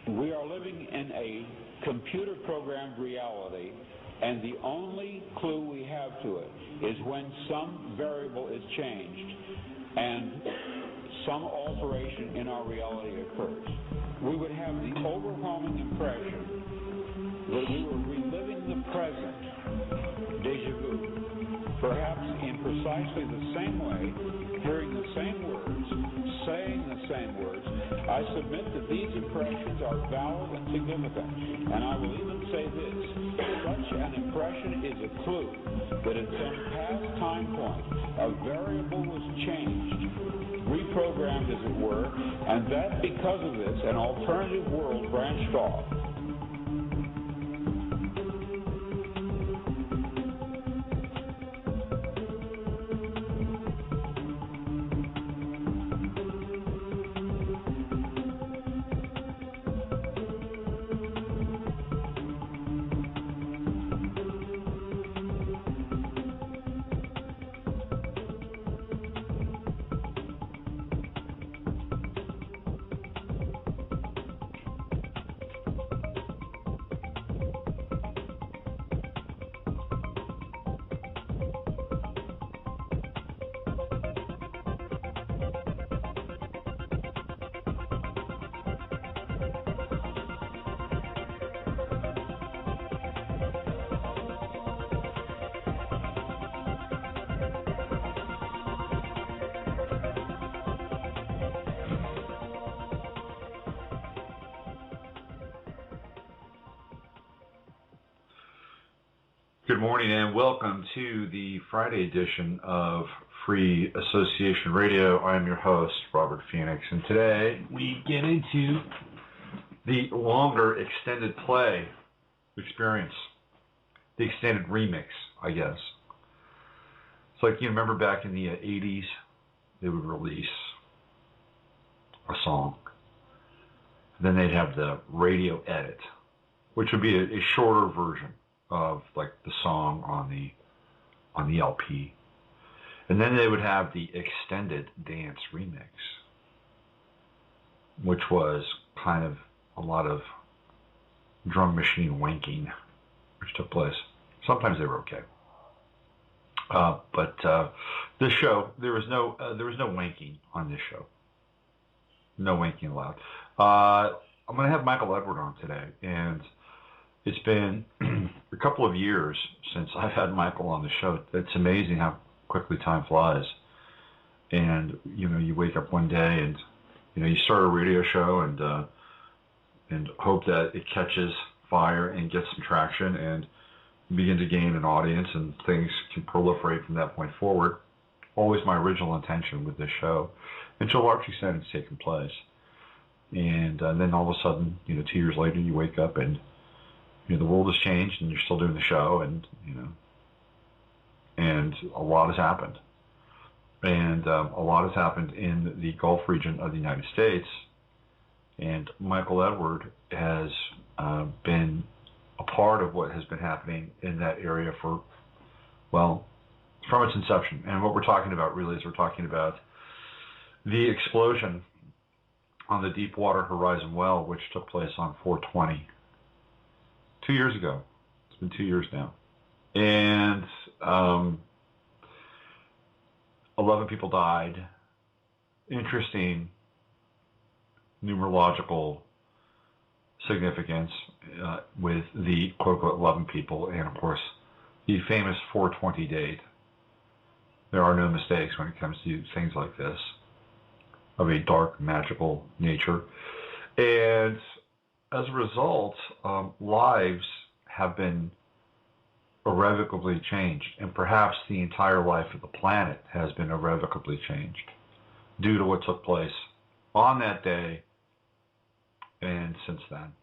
We are living in a computer-programmed reality, and the only clue we have to it is when some variable is changed and some alteration in our reality occurs. We would have the overwhelming impression that we were reliving the present, déjà vu, perhaps in precisely the same way, hearing the same words, saying the same words. I submit that these impressions are valid and significant, and I will even say this: such an impression is a clue that at some past time point a variable was changed, reprogrammed as it were, and that because of this an alternative world branched off. Good morning and welcome to the Friday edition of Free Association Radio. I am your host, Robert Phoenix, and today we get into the longer extended play experience, the extended remix, I guess. It's like, you remember back in the 80s, they would release a song. Then they'd have the radio edit, which would be a shorter version of like the song on the LP, and then they would have the extended dance remix, which was kind of a lot of drum machine wanking, which took place. Sometimes they were okay, but this show there was no wanking on this show. No wanking allowed. I'm going to have Michael Edward on today, and it's been a couple of years since I've had Michael on the show. It's amazing how quickly time flies. And, you know, you wake up one day and, you know, you start a radio show and hope that it catches fire and gets some traction and begin to gain an audience and things can proliferate from that point forward. Always my original intention with this show. And to a large extent, it's taken place. And then all of a sudden, you know, 2 years later, you wake up and, you know, the world has changed and you're still doing the show, and, you know, and a lot has happened. And a lot has happened in the Gulf region of the United States. And Michael Edward has been a part of what has been happening in that area for, well, from its inception. And what we're talking about really is we're talking about the explosion on the Deepwater Horizon well, which took place on 4/20. 2 years ago. It's been 2 years now. And 11 people died. Interesting numerological significance with the quote-unquote 11 people, and of course the famous 4/20 date. There are no mistakes when it comes to things like this of a dark, magical nature. And as a result, lives have been irrevocably changed, and perhaps the entire life of the planet has been irrevocably changed due to what took place on that day and since then.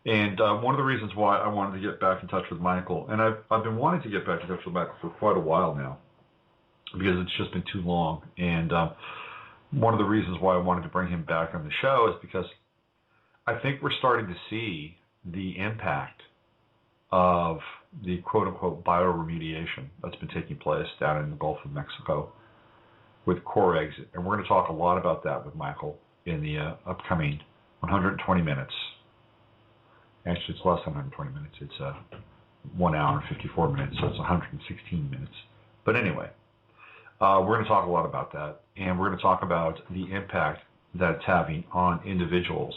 And one of the reasons why I wanted to get back in touch with Michael, and I've been wanting to get back in touch with Michael for quite a while now, because it's just been too long. And one of the reasons why I wanted to bring him back on the show is because I think we're starting to see the impact of the quote-unquote bio-remediation that's been taking place down in the Gulf of Mexico with Corexit. And we're going to talk a lot about that with Michael in the upcoming 120 minutes. Actually, it's less than 120 minutes. It's 1 hour and 54 minutes, so it's 116 minutes. But anyway, we're going to talk a lot about that, and we're going to talk about the impact that it's having on individuals.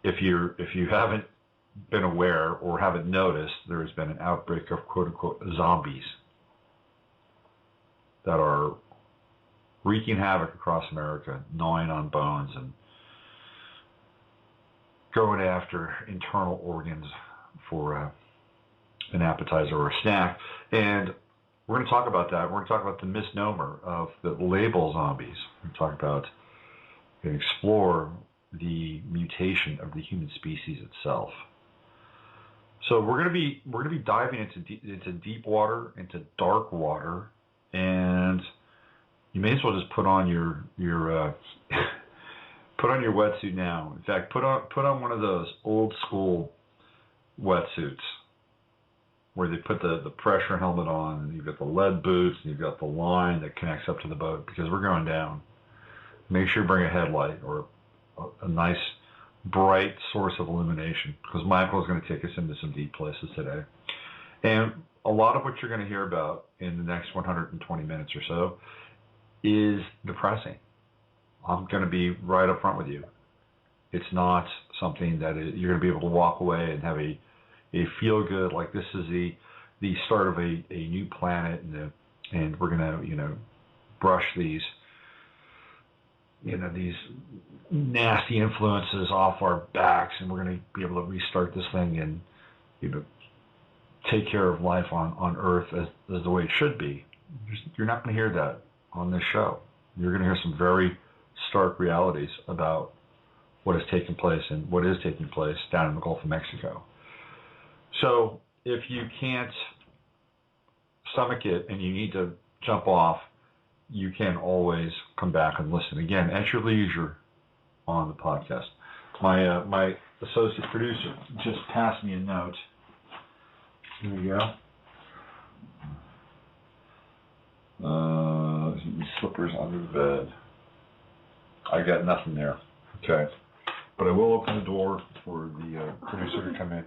If you haven't been aware or haven't noticed, there has been an outbreak of quote-unquote zombies that are wreaking havoc across America, gnawing on bones and going after internal organs for an appetizer or a snack. And we're going to talk about that. We're going to talk about the misnomer of the label zombies. We're going to talk about and explore the mutation of the human species itself. So we're going to be diving into deep water, into dark water, and you may as well just put on your put on your wetsuit now. In fact, put on one of those old school wetsuits where they put the pressure helmet on, and you've got the lead boots, and you've got the line that connects up to the boat, because we're going down. Make sure you bring a headlight or a nice bright source of illumination, because Michael is going to take us into some deep places today. And a lot of what you're going to hear about in the next 120 minutes or so is depressing. I'm going to be right up front with you. It's not something that you're going to be able to walk away and have a feel good, like this is the start of a new planet, and we're going to brush these these nasty influences off our backs, and we're going to be able to restart this thing and take care of life on Earth as the way it should be. You're not going to hear that on this show. You're going to hear some very stark realities about what has taken place and what is taking place down in the Gulf of Mexico. So if you can't stomach it and you need to jump off, you can always come back and listen again at your leisure on the podcast. My associate producer just passed me a note. Here we go. Slippers under the bed. I got nothing there. Okay. But I will open the door for the producer to come in.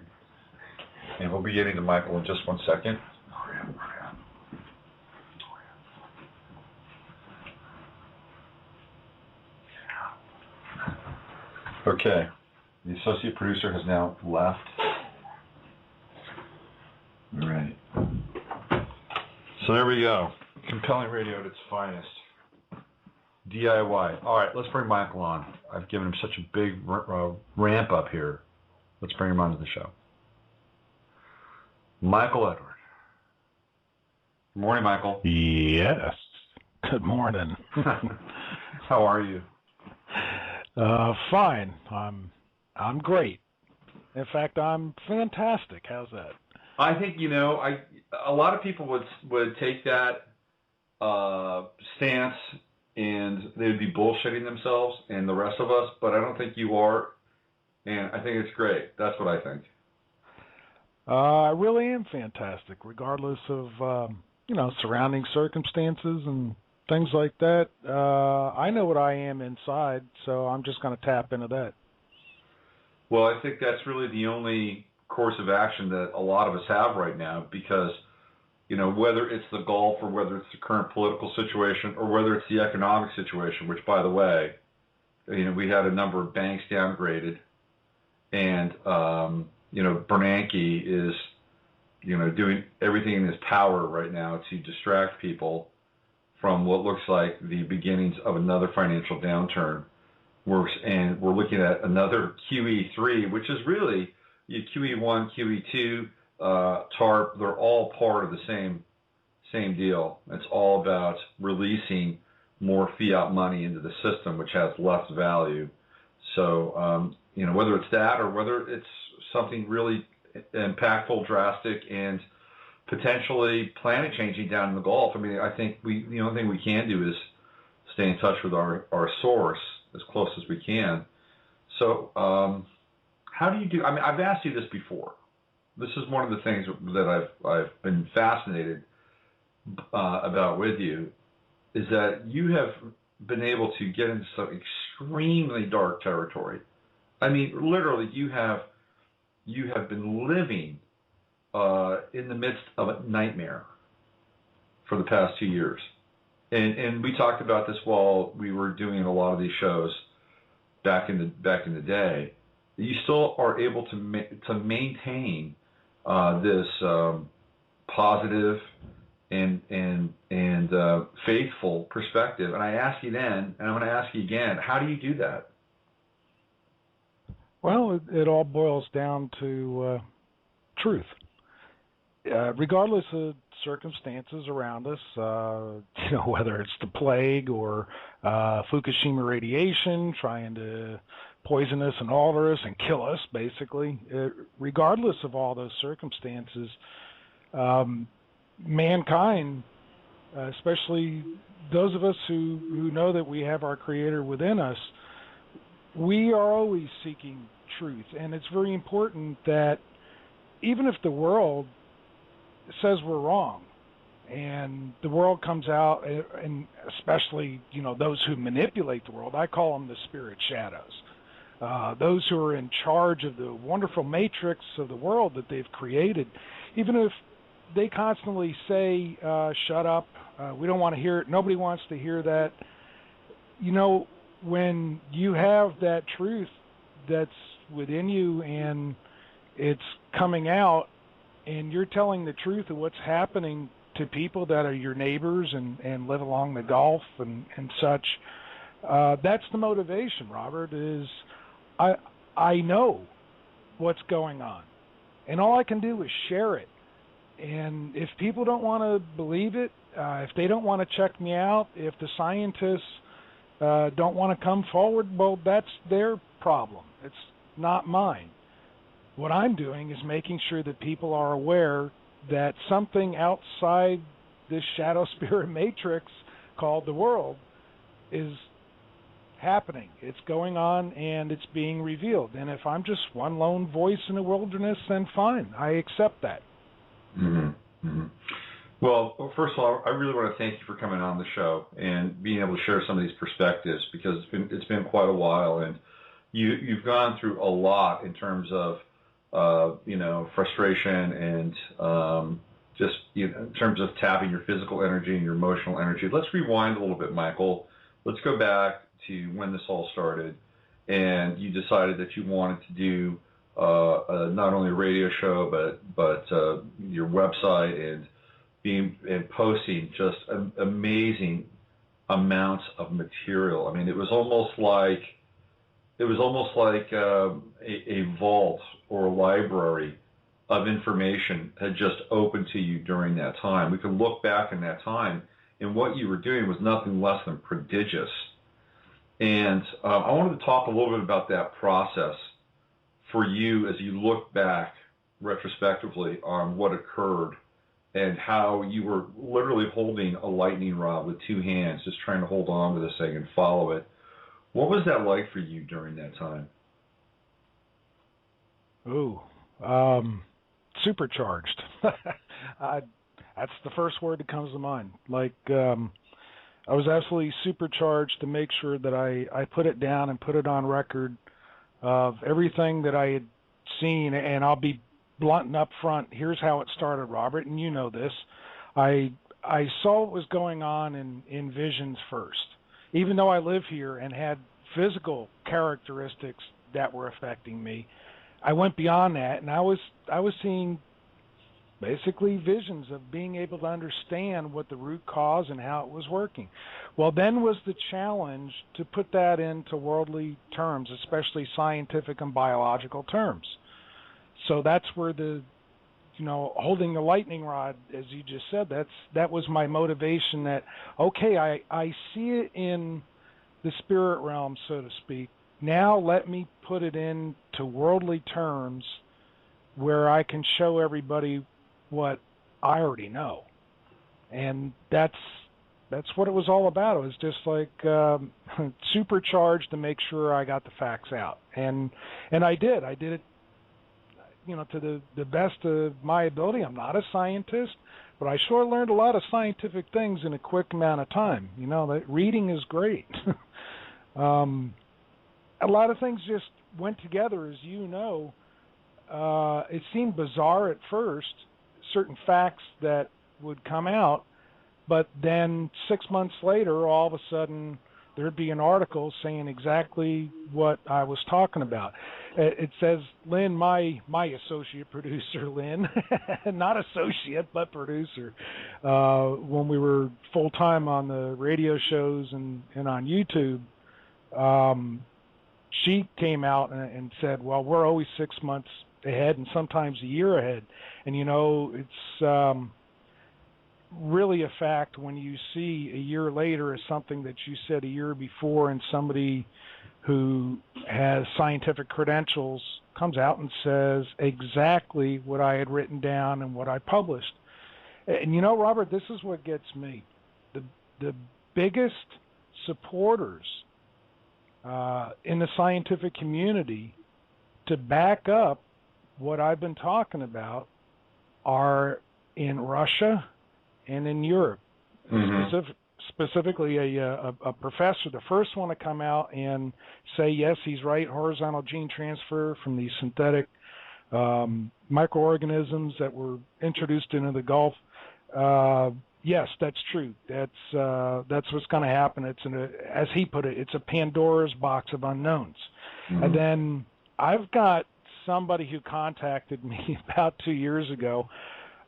And we'll be getting to Michael in just 1 second. Okay. The associate producer has now left. All right. So there we go. Compelling radio at its finest. DIY. All right, let's bring Michael on. I've given him such a big ramp up here. Let's bring him onto the show. Michael Edward. Good morning, Michael. Yes. Good morning. How are you? Fine. I'm great. In fact, I'm fantastic. How's that? I think a lot of people would take that stance and they would be bullshitting themselves and the rest of us, but I don't think you are, and I think it's great. That's what I think. I really am fantastic, regardless of surrounding circumstances and things like that. I know what I am inside, so I'm just going to tap into that. Well, I think that's really the only course of action that a lot of us have right now, because whether it's the Gulf or whether it's the current political situation or whether it's the economic situation, which, by the way, we had a number of banks downgraded, and Bernanke is doing everything in his power right now to distract people from what looks like the beginnings of another financial downturn. We're looking at another QE3, which is really QE1, QE2, TARP. They're all part of the same deal. It's all about releasing more fiat money into the system, which has less value. So, whether it's that or whether it's something really impactful, drastic, and potentially planet changing down in the Gulf. I mean, I think the only thing we can do is stay in touch with our source as close as we can. So, how do you do? I mean, I've asked you this before. This is one of the things that I've been fascinated about with you, is that you have been able to get into some extremely dark territory. I mean, literally, you have been living in the midst of a nightmare for the past 2 years. And we talked about this while we were doing a lot of these shows back in the day. You still are able to maintain this positive and faithful perspective. And I asked you then, and I'm going to ask you again, how do you do that? Well, it all boils down to truth. Regardless of circumstances around us, whether it's the plague or Fukushima radiation trying to poison us and alter us and kill us, basically, regardless of all those circumstances, mankind, especially those of us who know that we have our Creator within us, we are always seeking truth. And it's very important that even if the world says we're wrong, and the world comes out, and especially, those who manipulate the world, I call them the spirit shadows, those who are in charge of the wonderful matrix of the world that they've created, even if they constantly say, shut up, we don't want to hear it, nobody wants to hear that. When you have that truth that's within you and it's coming out, and you're telling the truth of what's happening to people that are your neighbors and live along the Gulf and such, that's the motivation, Robert, is I know what's going on, and all I can do is share it. And if people don't want to believe it, if they don't want to check me out, if the scientists don't want to come forward, well, that's their problem. It's not mine. What I'm doing is making sure that people are aware that something outside this shadow spirit matrix called the world is happening. It's going on, and it's being revealed. And if I'm just one lone voice in the wilderness, then fine. I accept that. Mm-hmm. Mm-hmm. Well, first of all, I really want to thank you for coming on the show and being able to share some of these perspectives, because it's been quite a while, and you've gone through a lot in terms of frustration and just in terms of tapping your physical energy and your emotional energy. Let's rewind a little bit, Michael. Let's go back to when this all started, and you decided that you wanted to do not only a radio show but your website and posting just amazing amounts of material. I mean, it was almost like a vault or a library of information had just opened to you during that time. We can look back in that time, and what you were doing was nothing less than prodigious. And I wanted to talk a little bit about that process for you as you look back retrospectively on what occurred and how you were literally holding a lightning rod with two hands, just trying to hold on to this thing and follow it. What was that like for you during that time? Ooh, supercharged. That's the first word that comes to mind. I was absolutely supercharged to make sure that I put it down and put it on record of everything that I had seen. And I'll be blunt and up front. Here's how it started, Robert, and you know this. I saw what was going on in visions first. Even though I live here and had physical characteristics that were affecting me, I went beyond that, and I was seeing basically visions of being able to understand what the root cause and how it was working. Well, then was the challenge to put that into worldly terms, especially scientific and biological terms. So that's where holding the lightning rod, as you just said, that was my motivation. That, okay, I see it in the spirit realm, so to speak. Now let me put it into worldly terms where I can show everybody what I already know. And that's what it was all about. It was just like supercharged to make sure I got the facts out. And I did. I did it to the best of my ability. I'm not a scientist, but I sure learned a lot of scientific things in a quick amount of time. You know, that reading is great. A lot of things just went together, as you know. It seemed bizarre at first, certain facts that would come out, but then 6 months later, all of a sudden, there'd be an article saying exactly what I was talking about. It says, Lynn, my associate producer, Lynn, not associate, but producer, when we were full-time on the radio shows and on YouTube, she came out and said, well, we're always 6 months ahead and sometimes a year ahead. And, you know, it's really a fact when you see a year later as something that you said a year before, and somebody who has scientific credentials comes out and says exactly what I had written down and what I published. And you know, Robert, this is what gets me. The biggest supporters in the scientific community to back up what I've been talking about are in Russia and in Europe. Specifically a professor, the first one to come out and say, yes, he's right, horizontal gene transfer from these synthetic microorganisms that were introduced into the Gulf. Yes, that's true. That's what's going to happen. It's as he put it, it's a Pandora's box of unknowns. And then I've got somebody who contacted me about 2 years ago,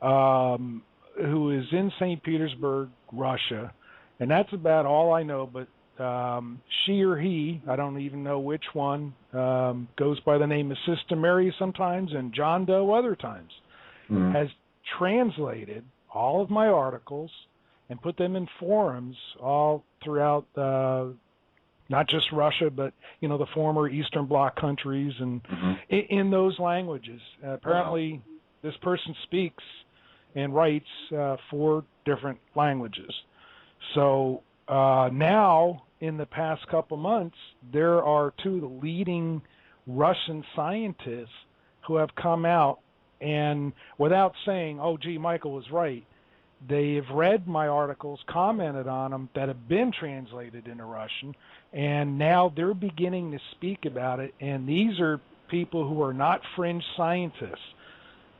who is in St. Petersburg, Russia, and that's about all I know, but she or he, I don't even know which one, goes by the name of Sister Mary sometimes and John Doe other times, has translated all of my articles and put them in forums all throughout not just Russia, but, you know, the former Eastern Bloc countries and in those languages. Apparently, this person speaks and writes 4 different languages. So now, in the past couple months, there are 2 of the leading Russian scientists who have come out and, without saying, oh, gee, Michael was right, they've read my articles, commented on them that have been translated into Russian, and now they're beginning to speak about it. And these are people who are not fringe scientists.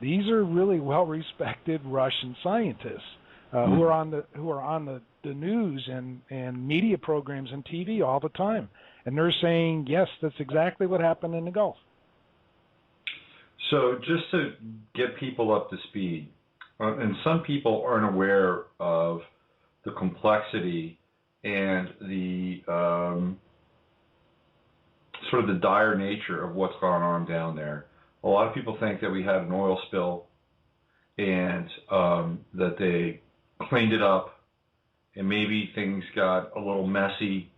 These are really well-respected Russian scientists who are on the news and media programs and TV all the time, and they're saying, yes, that's exactly what happened in the Gulf. So just to get people up to speed, and some people aren't aware of the complexity and the sort of the dire nature of what's going on down there. A lot of people think that we had an oil spill and that they cleaned it up, and maybe things got a little messy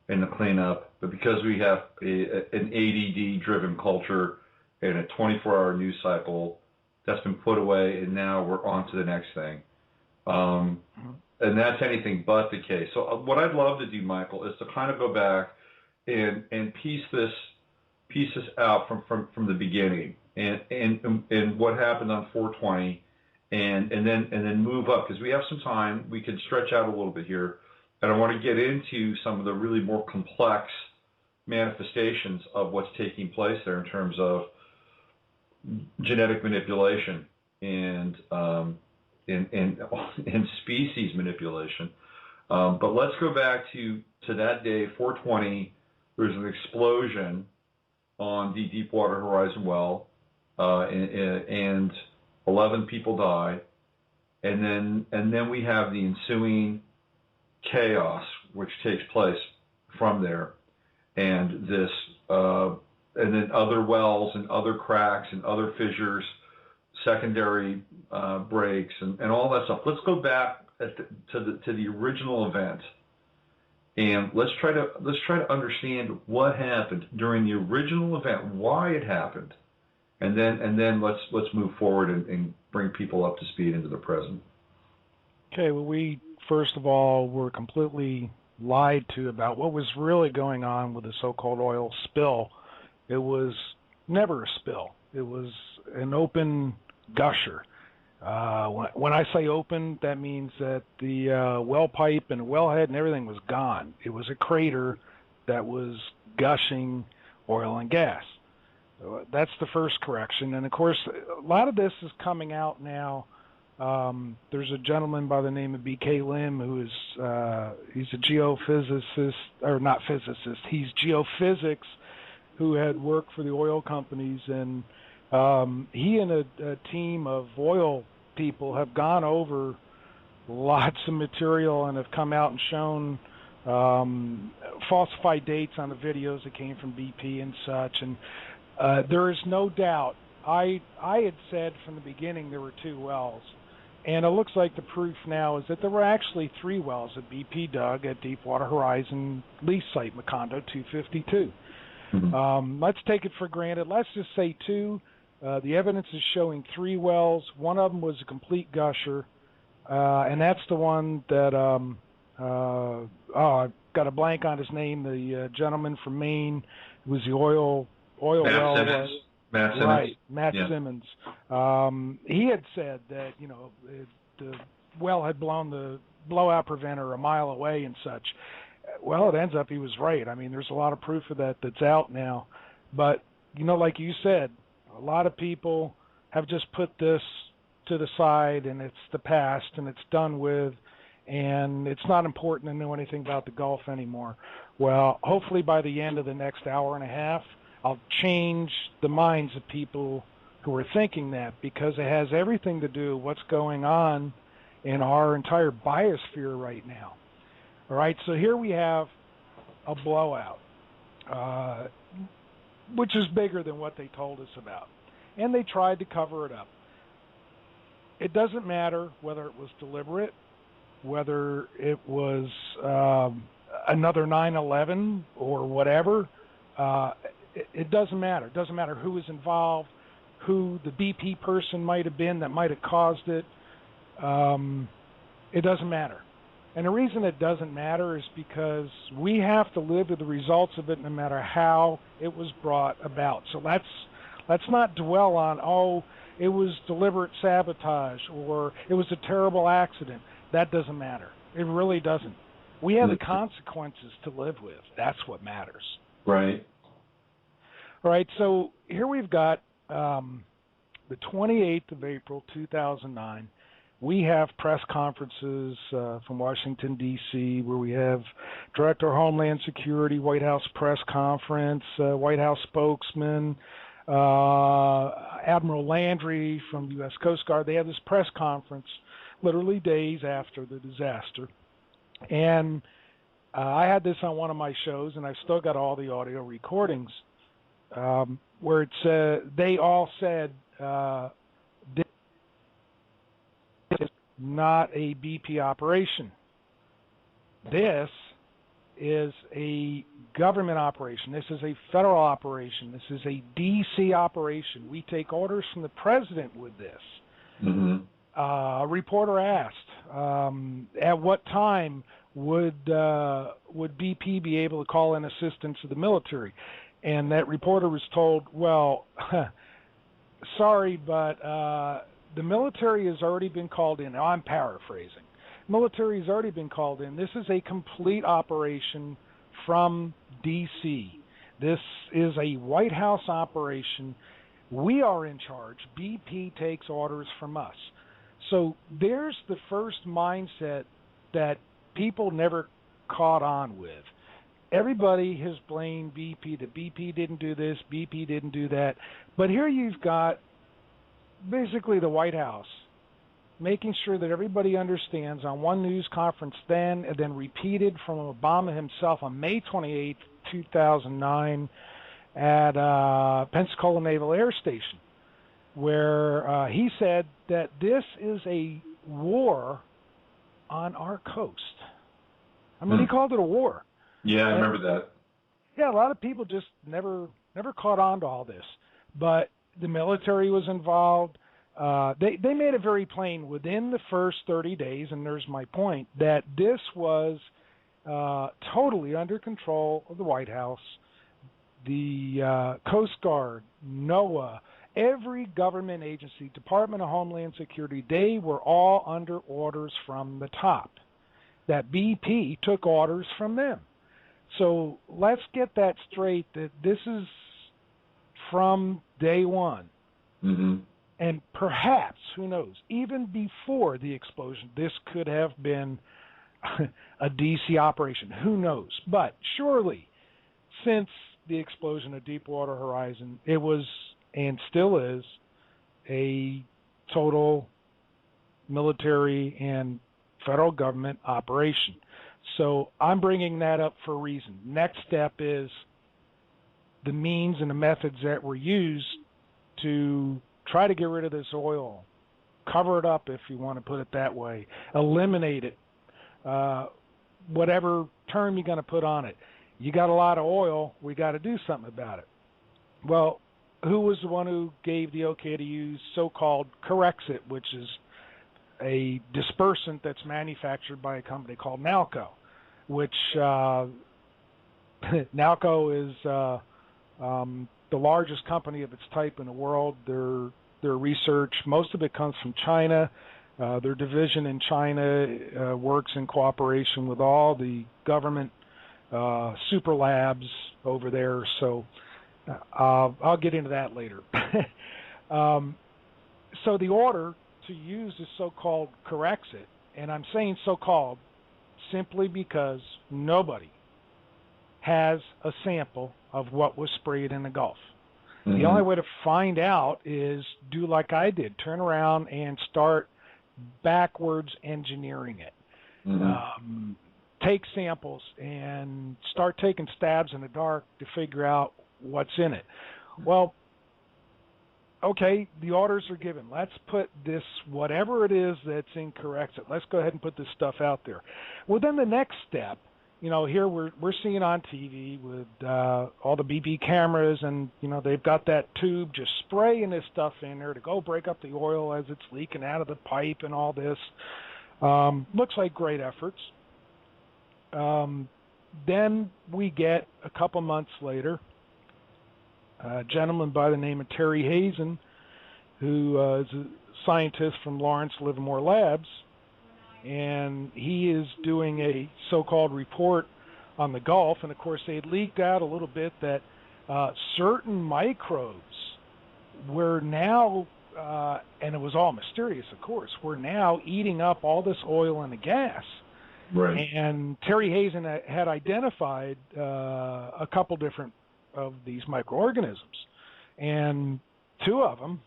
in the cleanup, but because we have an ADD-driven culture and a 24-hour news cycle, that's been put away, and now we're on to the next thing. And that's anything but the case. So what I'd love to do, Michael, is to kind of go back and piece this out from the beginning and what happened on 420, and then move up, because we have some time. We can stretch out a little bit here, and I want to get into some of the really more complex manifestations of what's taking place there in terms of genetic manipulation and species manipulation. But let's go back to that day, 420. There was an explosion on the Deepwater Horizon well, and 11 people die, and then we have the ensuing chaos which takes place from there, and this and then other wells and other cracks and other fissures, secondary breaks, and all that stuff. Let's go back to the original event, and let's try to understand what happened during the original event, why it happened, and then let's move forward and bring people up to speed into the present. Okay. Well, we first of all were completely lied to about what was really going on with the so-called oil spill. It was never a spill. It was an open gusher. When I say open, that means that the well pipe and wellhead and everything was gone. It was a crater that was gushing oil and gas. That's the first correction. And, of course, a lot of this is coming out now. There's a gentleman by the name of B.K. Lim who is he's a geophysicist, or not physicist, he's geophysics, who had worked for the oil companies, and he and a team of oil people have gone over lots of material and have come out and shown falsified dates on the videos that came from BP and such. And there is no doubt, I had said from the beginning there were 2 wells. And it looks like the proof now is that there were actually 3 wells that BP dug at Deepwater Horizon lease site, Macando 252. Mm-hmm. Let's take it for granted. Let's just say 2. The evidence is showing 3 wells. One of them was a complete gusher, and that's the one that, I've got a blank on his name, the gentleman from Maine who was the oil well. Simmons. Matt Simmons. Right, Matt Simmons. He had said that, the well had blown the blowout preventer a mile away and such. Well, it ends up he was right. I mean, there's a lot of proof of that that's out now. But, like you said, a lot of people have just put this to the side, and it's the past, and it's done with, and it's not important to know anything about the Gulf anymore. Well, hopefully by the end of the next hour and a half, I'll change the minds of people who are thinking that, because it has everything to do with what's going on in our entire biosphere right now. All right, so here we have a blowout, which is bigger than what they told us about. And they tried to cover it up. It doesn't matter whether it was deliberate, whether it was another 9/11 or whatever. It doesn't matter. It doesn't matter who was involved, who the BP person might have been that might have caused it. It doesn't matter. And the reason it doesn't matter is because we have to live with the results of it no matter how it was brought about. So let's not dwell on, it was deliberate sabotage or it was a terrible accident. That doesn't matter. It really doesn't. We have the consequences to live with. That's what matters. Right. All right, so here we've got the 28th of April, 2009. We have press conferences from Washington, D.C., where we have Director of Homeland Security, White House press conference, White House spokesman, Admiral Landry from U.S. Coast Guard. They have this press conference literally days after the disaster. And I had this on one of my shows, and I've still got all the audio recordings, where it said, they all said, this is not a BP operation. This is a government operation. This is a federal operation. This is a D.C. operation. We take orders from the president with this. Mm-hmm. A reporter asked, at what time would BP be able to call in assistance to the military? And that reporter was told, well, sorry, but the military has already been called in. Now, I'm paraphrasing. Military has already been called in. This is a complete operation from D.C. This is a White House operation. We are in charge. BP takes orders from us. So there's the first mindset that people never caught on with. Everybody has blamed BP, that BP didn't do this, BP didn't do that. But here you've got basically the White House making sure that everybody understands on one news conference then, and then repeated from Obama himself on May 28, 2009 at Pensacola Naval Air Station, where he said that this is a war on our coast. I mean, he called it a war. Yeah, I remember that. Yeah, a lot of people just never caught on to all this. But the military was involved. They made it very plain within the first 30 days, and there's my point, that this was totally under control of the White House. The Coast Guard, NOAA, every government agency, Department of Homeland Security, they were all under orders from the top. That BP took orders from them. So let's get that straight, that this is from day one. Mm-hmm. And perhaps, who knows, even before the explosion, this could have been a DC operation. Who knows? But surely, since the explosion of Deepwater Horizon, it was and still is a total military and federal government operation. So I'm bringing that up for a reason. Next step is the means and the methods that were used to try to get rid of this oil, cover it up if you want to put it that way, eliminate it, whatever term you're going to put on it. You got a lot of oil, we got to do something about it. Well, who was the one who gave the okay to use so-called Corexit, which is a dispersant that's manufactured by a company called Nalco, which Nalco is the largest company of its type in the world. Their research, most of it comes from China. Their division in China works in cooperation with all the government super labs over there. So I'll get into that later. So the order to use the so-called Corexit, and I'm saying so-called simply because nobody has a sample of what was sprayed in the Gulf. Mm-hmm. The only way to find out is do like I did, turn around and start backwards engineering it. Mm-hmm. Take samples and start taking stabs in the dark to figure out what's in it. Well, okay, the orders are given. Let's put this, whatever it is that's in Corexit, let's go ahead and put this stuff out there. Well, then the next step, you know, here we're seeing on TV with all the BP cameras, and, you know, they've got that tube just spraying this stuff in there to go break up the oil as it's leaking out of the pipe and all this. Looks like great efforts. Then we get, a couple months later, a gentleman by the name of Terry Hazen, who is a scientist from Lawrence Livermore Labs, and he is doing a so-called report on the Gulf, and of course they had leaked out a little bit that certain microbes were now, and it was all mysterious of course, were now eating up all this oil and the gas. Right. And Terry Hazen had identified a couple different of these microorganisms, and two of them,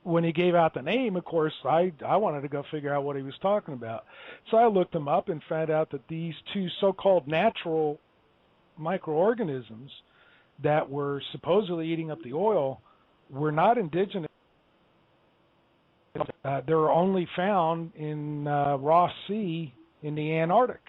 when he gave out the name, of course, I wanted to go figure out what he was talking about. So I looked them up and found out that these two so-called natural microorganisms that were supposedly eating up the oil were not indigenous. They're only found in Ross Sea in the Antarctic.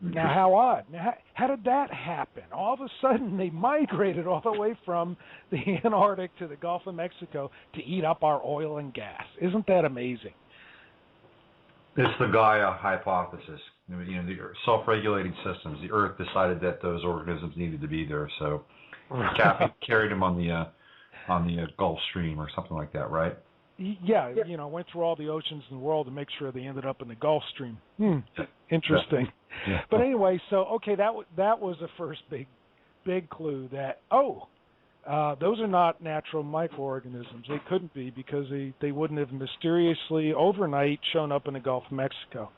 Now, how odd. Now, how did that happen? All of a sudden, they migrated all the way from the Antarctic to the Gulf of Mexico to eat up our oil and gas. Isn't that amazing? It's the Gaia hypothesis. You know, the self-regulating systems. The Earth decided that those organisms needed to be there, so carried them on the Gulf Stream or something like that, right? Yeah, you know, went through all the oceans in the world to make sure they ended up in the Gulf Stream. Interesting. Yeah. But anyway, so okay, that was the first big clue that those are not natural microorganisms. They couldn't be, because they wouldn't have mysteriously overnight shown up in the Gulf of Mexico.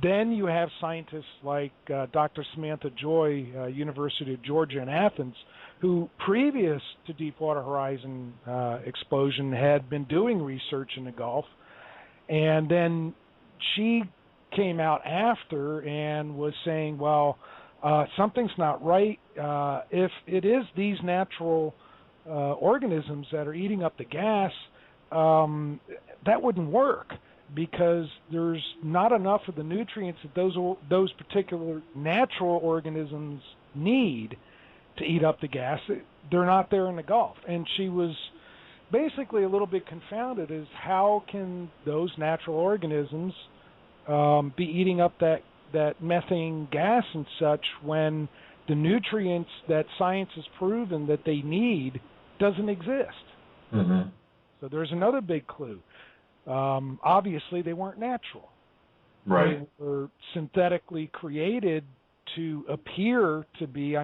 Then you have scientists like Dr. Samantha Joy, University of Georgia in Athens, who previous to Deepwater Horizon explosion had been doing research in the Gulf, and then she came out after and was saying, well, something's not right. If it is these natural organisms that are eating up the gas, that wouldn't work, because there's not enough of the nutrients that those particular natural organisms need to eat up the gas. They're not there in the Gulf. And she was basically a little bit confounded as how can those natural organisms be eating up that methane gas and such when the nutrients that science has proven that they need doesn't exist. Mm-hmm. So there's another big clue. Obviously, they weren't natural. Right. They were synthetically created to appear to be,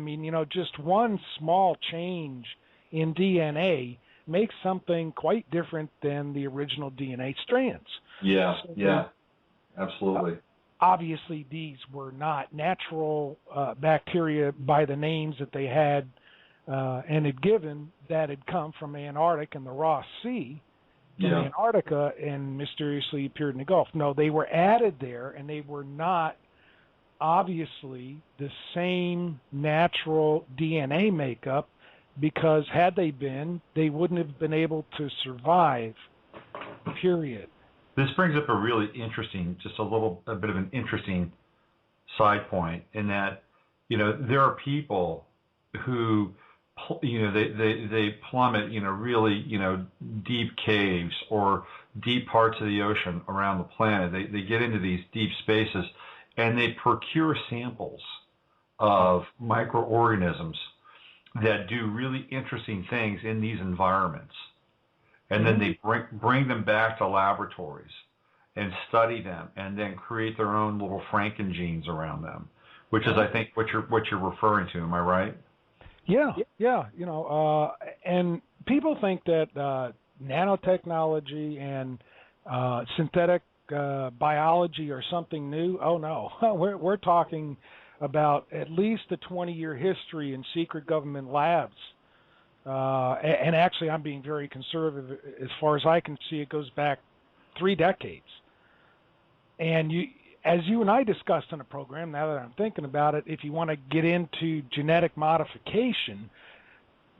just one small change in DNA makes something quite different than the original DNA strands. Yeah, yeah, absolutely. Obviously, these were not natural bacteria by the names that they had and had given that had come from Antarctica and the Ross Sea, from Antarctica, and mysteriously appeared in the Gulf. No, they were added there, and they were not obviously the same natural DNA makeup, because had they been, they wouldn't have been able to survive, period. This brings up a really interesting, a bit of an interesting side point, in that, there are people who, they plummet, really, deep caves or deep parts of the ocean around the planet. They get into these deep spaces, and they procure samples of microorganisms that do really interesting things in these environments. And then they bring them back to laboratories and study them, and then create their own little Frankengenes around them, which is, I think, what you're referring to. Am I right? Yeah. And people think that nanotechnology and synthetic biology are something new. Oh no, we're talking about at least a 20-year history in secret government labs. And actually, I'm being very conservative. As far as I can see, it goes back 3 decades. And as you and I discussed in a program, now that I'm thinking about it, if you want to get into genetic modification,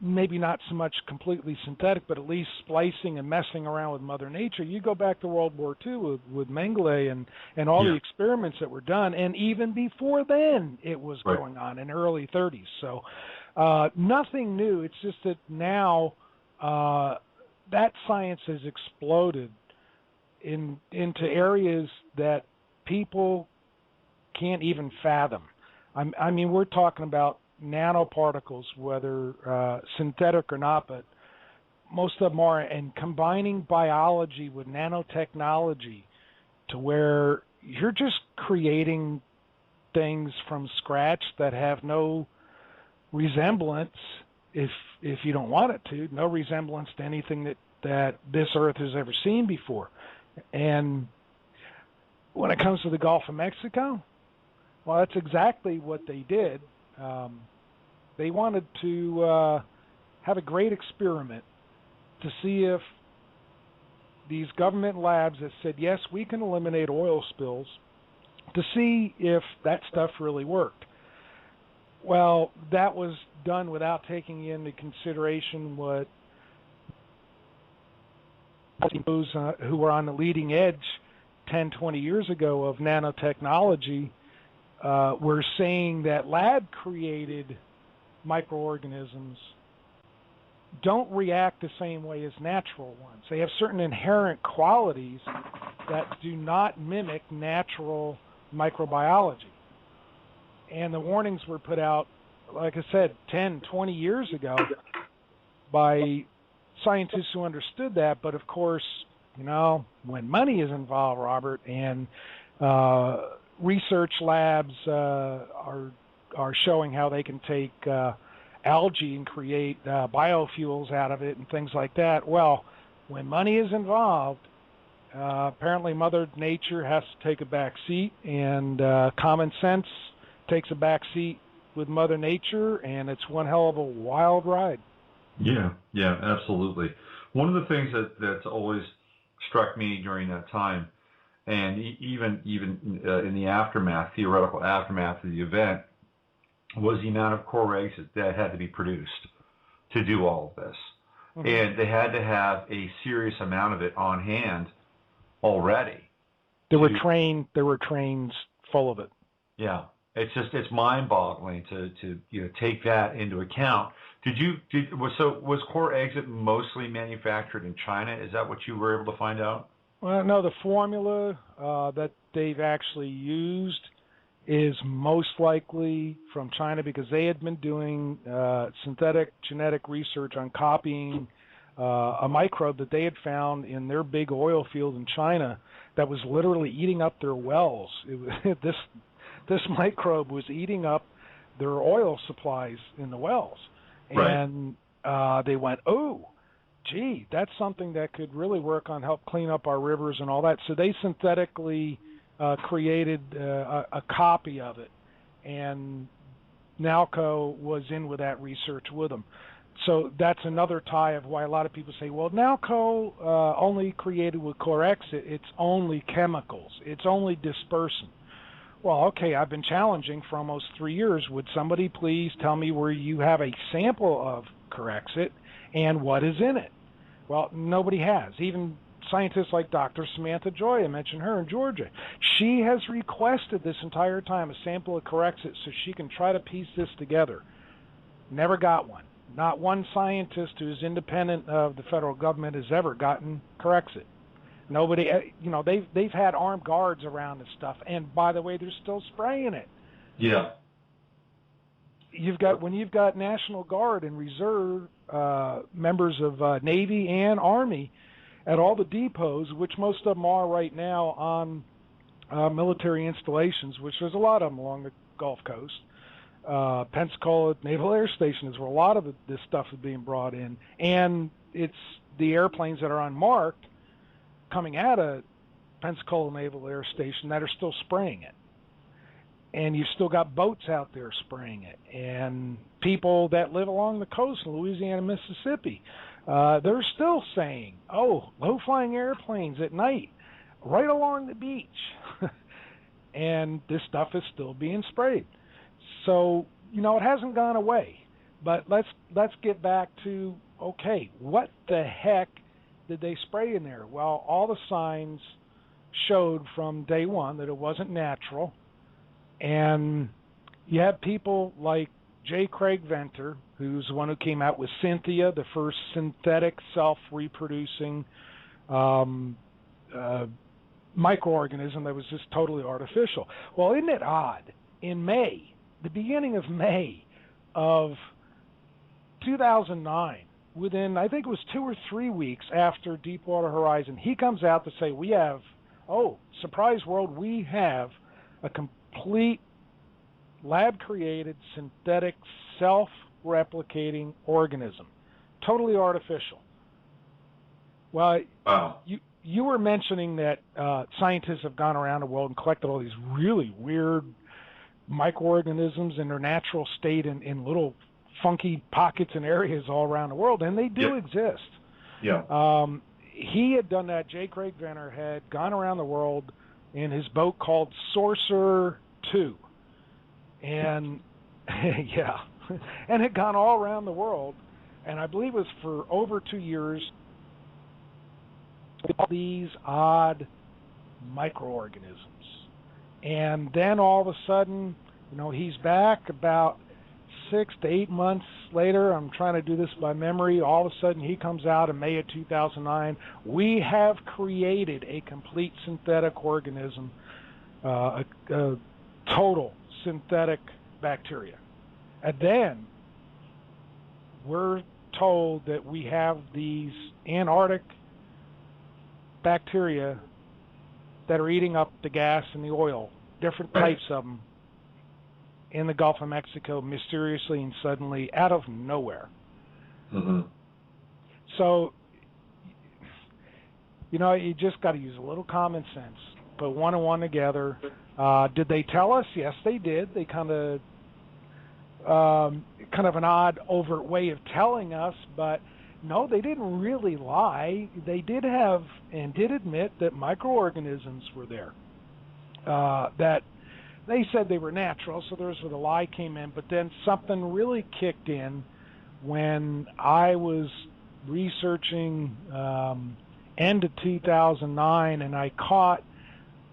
maybe not so much completely synthetic, but at least splicing and messing around with Mother Nature, you go back to World War II with Mengele and all the experiments that were done. And even before then, it was going on in the early 30s. So nothing new. It's just that now that science has exploded into areas that people can't even fathom. We're talking about nanoparticles, whether synthetic or not, but most of them are, and combining biology with nanotechnology to where you're just creating things from scratch that have no resemblance, if you don't want it to, no resemblance to anything that this Earth has ever seen before. And when it comes to the Gulf of Mexico, well, that's exactly what they did. They wanted to have a great experiment to see if these government labs that said, yes, we can eliminate oil spills, to see if that stuff really worked. Well, that was done without taking into consideration what those who were on the leading edge 10, 20 years ago of nanotechnology were saying that lab-created microorganisms don't react the same way as natural ones. They have certain inherent qualities that do not mimic natural microbiology. And the warnings were put out, like I said, 10, 20 years ago by scientists who understood that. But of course, when money is involved, Robert, and research labs are showing how they can take algae and create biofuels out of it and things like that. Well, when money is involved, apparently Mother Nature has to take a back seat, and common sense takes a back seat with Mother Nature, and it's one hell of a wild ride. Yeah, absolutely. One of the things that's always struck me during that time, and even in the aftermath, theoretical aftermath of the event, was the amount of Corexit that had to be produced to do all of this. Mm-hmm. And they had to have a serious amount of it on hand already. There were trains full of it. Yeah. It's mind-boggling to take that into account. Was Corexit mostly manufactured in China? Is that what you were able to find out? Well, no, the formula that they've actually used is most likely from China because they had been doing synthetic genetic research on copying a microbe that they had found in their big oil field in China that was literally eating up their wells. This microbe was eating up their oil supplies in the wells. Right. And they went, oh, gee, that's something that could really work on help clean up our rivers and all that. So they synthetically created a copy of it, and Nalco was in with that research with them. So that's another tie of why a lot of people say, well, Nalco only created with Corexit, it's only chemicals, it's only dispersant. Well, okay, I've been challenging for almost 3 years. Would somebody please tell me where you have a sample of Corexit and what is in it? Well, nobody has. Even scientists like Dr. Samantha Joy, I mentioned her in Georgia. She has requested this entire time a sample of Corexit so she can try to piece this together. Never got one. Not one scientist who's independent of the federal government has ever gotten Corexit. Nobody, they've had armed guards around this stuff, and by the way, they're still spraying it. Yeah. When you've got National Guard and Reserve members of Navy and Army at all the depots, which most of them are right now on military installations, which there's a lot of them along the Gulf Coast. Pensacola Naval Air Station is where a lot of this stuff is being brought in, and it's the airplanes that are unmarked coming out of Pensacola Naval Air Station that are still spraying it. And you've still got boats out there spraying it. And people that live along the coast in Louisiana, Mississippi, they're still saying, oh, low-flying airplanes at night right along the beach. And this stuff is still being sprayed. So, it hasn't gone away. But let's get back to, okay, what the heck did they spray in there? Well, all the signs showed from day one that it wasn't natural. And you have people like J. Craig Venter, who's the one who came out with Cynthia, the first synthetic self-reproducing microorganism that was just totally artificial. Well, isn't it odd? In May, the beginning of May of 2009, within, I think it was 2 or 3 weeks after Deepwater Horizon, he comes out to say, surprise world, we have a complete lab-created synthetic self-replicating organism, totally artificial. Well, wow. You were mentioning that scientists have gone around the world and collected all these really weird microorganisms in their natural state in little funky pockets and areas all around the world, and they do exist. Yeah. He had done that. J. Craig Venter had gone around the world in his boat called Sorcerer 2. And, and had gone all around the world, and I believe it was for over 2 years, these odd microorganisms. And then all of a sudden, he's back about 6 to 8 months later. I'm trying to do this by memory. All of a sudden, he comes out in May of 2009. We have created a complete synthetic organism, a total synthetic bacteria. And then we're told that we have these Antarctic bacteria that are eating up the gas and the oil, different types of them, in the Gulf of Mexico, mysteriously and suddenly, out of nowhere. Mm-hmm. So, you just got to use a little common sense. Put one and one together. Did they tell us? Yes, they did. They kind of an odd, overt way of telling us, but no, they didn't really lie. They did have and did admit that microorganisms were there. That they said they were natural, so there's where the lie came in. But then something really kicked in when I was researching end of 2009, and I caught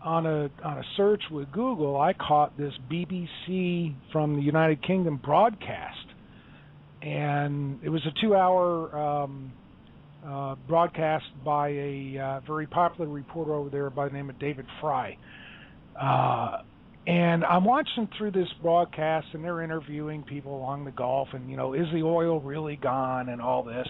on a search with Google, I caught this BBC from the United Kingdom broadcast. And it was a 2-hour broadcast by a very popular reporter over there by the name of David Fry. And I'm watching through this broadcast, and they're interviewing people along the Gulf, and, is the oil really gone and all this.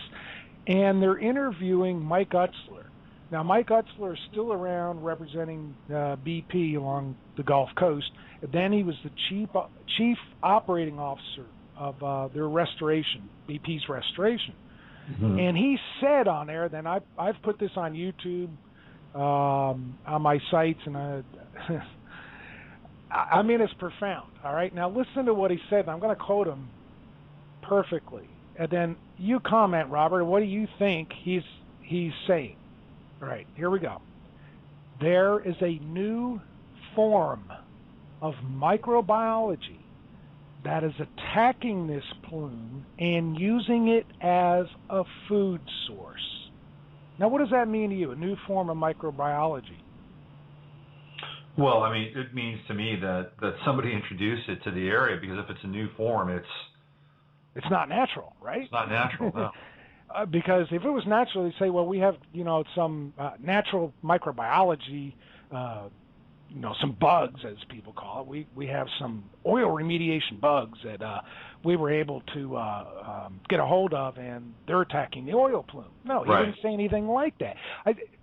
And they're interviewing Mike Utzler. Now, Mike Utzler is still around representing BP along the Gulf Coast. And then he was the chief operating officer of their restoration, BP's restoration. Mm-hmm. And he said on there, then I've put this on YouTube, on my sites, and I mean, it's profound. All right, now listen to what he said. I'm going to quote him perfectly, and then you comment, Robert. What do you think he's saying? All right, here we go. There is a new form of microbiology that is attacking this plume and using it as a food source. Now, what does that mean to you, a new form of microbiology? Well, I mean, it means to me that somebody introduced it to the area, because if it's a new form, it's not natural, right? It's not natural, no. Because if it was natural, they'd say, well, we have, some natural microbiology, some bugs, as people call it. We have some oil remediation bugs that we were able to get a hold of, and they're attacking the oil plume. No, he didn't say anything like that.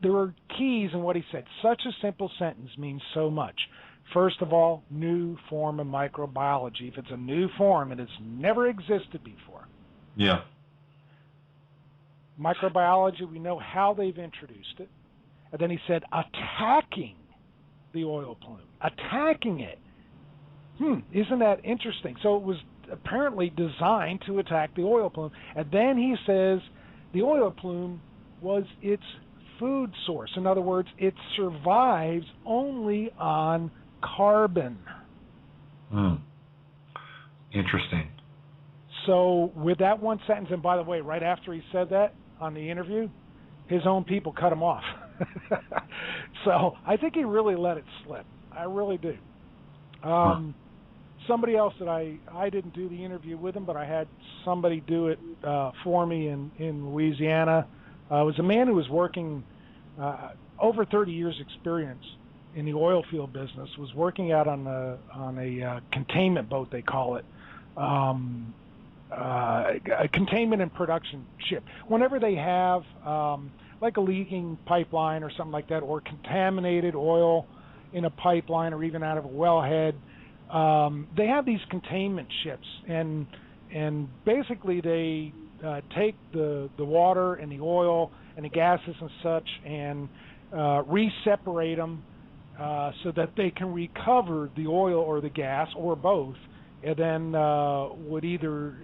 There were keys in what he said. Such a simple sentence means so much. First of all, new form of microbiology. If it's a new form, it has never existed before. Yeah. Microbiology, we know how they've introduced it. And then he said, attacking the oil plume. Attacking it. Isn't that interesting? So it was apparently designed to attack the oil plume. And then he says the oil plume was its food source. In other words, it survives only on carbon. Interesting. So with that one sentence, and by the way, right after he said that on the interview, his own people cut him off. So I think he really let it slip. I really do. Somebody else that I didn't do the interview with him, but I had somebody do it for me in Louisiana. It was a man who was working over 30 years experience in the oil field business, was working out on a containment boat, they call it. A containment and production ship. Whenever they have like a leaking pipeline or something like that, or contaminated oil in a pipeline or even out of a wellhead, they have these containment ships, and basically they take the water and the oil and the gases and such and re-separate them so that they can recover the oil or the gas or both, and then would either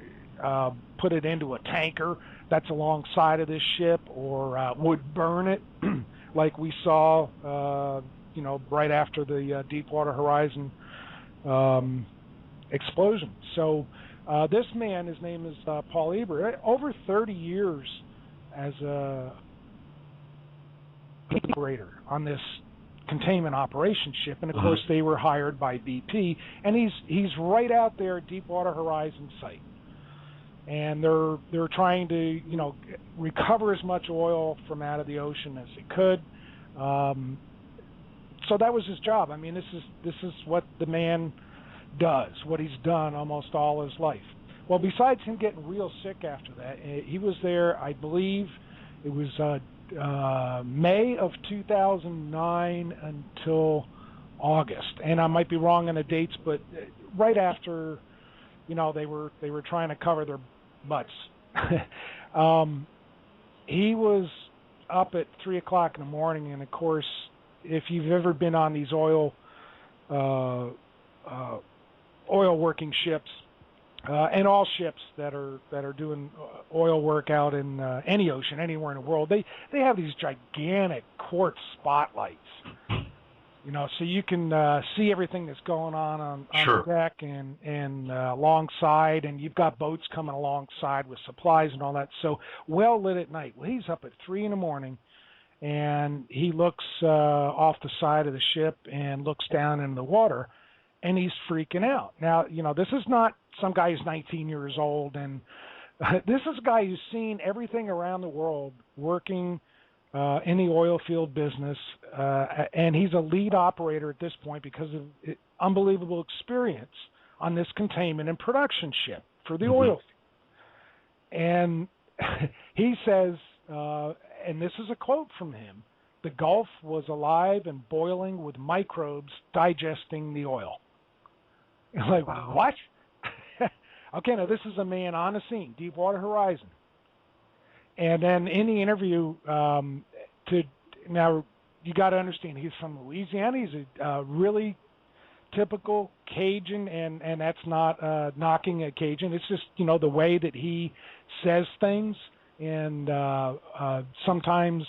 put it into a tanker that's alongside of this ship, or would burn it, like we saw, right after the Deepwater Horizon explosion. So this man, his name is Paul Eber, over 30 years as a operator on this containment operation ship, and of course they were hired by BP, and he's right out there at Deepwater Horizon site. And they're trying to, recover as much oil from out of the ocean as they could. So that was his job. I mean, this is what the man does, what he's done almost all his life. Well, besides him getting real sick after that, he was there, I believe, it was May of 2009 until August. And I might be wrong on the dates, but right after, they were trying to cover their butts. He was up at 3 o'clock in the morning, and of course, if you've ever been on these oil working ships, and all ships that are doing oil work out in any ocean, anywhere in the world, they have these gigantic quartz spotlights. So you can see everything that's going on the deck and alongside, and you've got boats coming alongside with supplies and all that. So well lit at night. Well, he's up at 3 in the morning, and he looks off the side of the ship and looks down in the water, and he's freaking out. Now, this is not some guy who's 19 years old, and this is a guy who's seen everything around the world working in the oil field business, and he's a lead operator at this point because of unbelievable experience on this containment and production ship for the oil field. And he says, and this is a quote from him, the Gulf was alive and boiling with microbes digesting the oil. It's like, wow. What? Okay, now this is a man on the scene, Deepwater Horizon. And then in the interview, now you got to understand, he's from Louisiana. He's a really typical Cajun, and that's not knocking a Cajun. It's just, the way that he says things. And sometimes,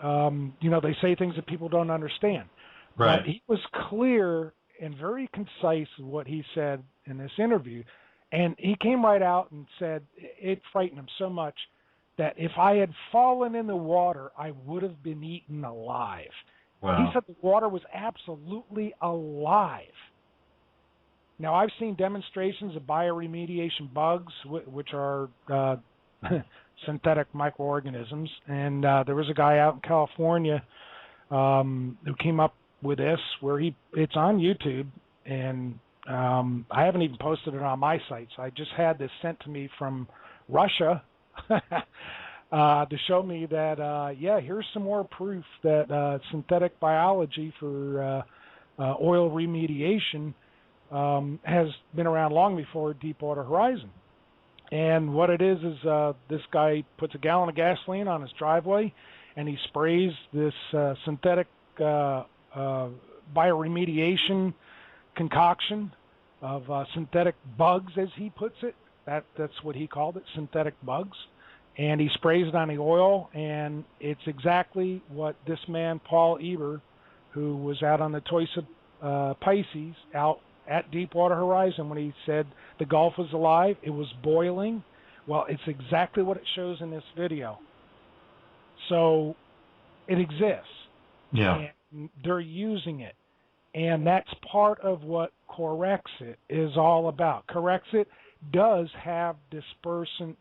they say things that people don't understand. Right. But he was clear and very concise in what he said in this interview. And he came right out and said it frightened him so much that if I had fallen in the water, I would have been eaten alive. Wow. He said the water was absolutely alive. Now, I've seen demonstrations of bio-remediation bugs, which are synthetic microorganisms, and there was a guy out in California who came up with this, where it's on YouTube, and I haven't even posted it on my sites. I just had this sent to me from Russia to show me that, here's some more proof that synthetic biology for oil remediation has been around long before Deepwater Horizon. And what it is this guy puts a gallon of gasoline on his driveway, and he sprays this synthetic bioremediation concoction of synthetic bugs, as he puts it. That's what he called it, synthetic bugs. And he sprays it on the oil, and it's exactly what this man, Paul Eber, who was out on the Toisa Pisces, out at Deepwater Horizon, when he said the Gulf was alive, it was boiling. Well, it's exactly what it shows in this video. So it exists. Yeah. And they're using it. And that's part of what Corexit is all about. Corexit does have dispersant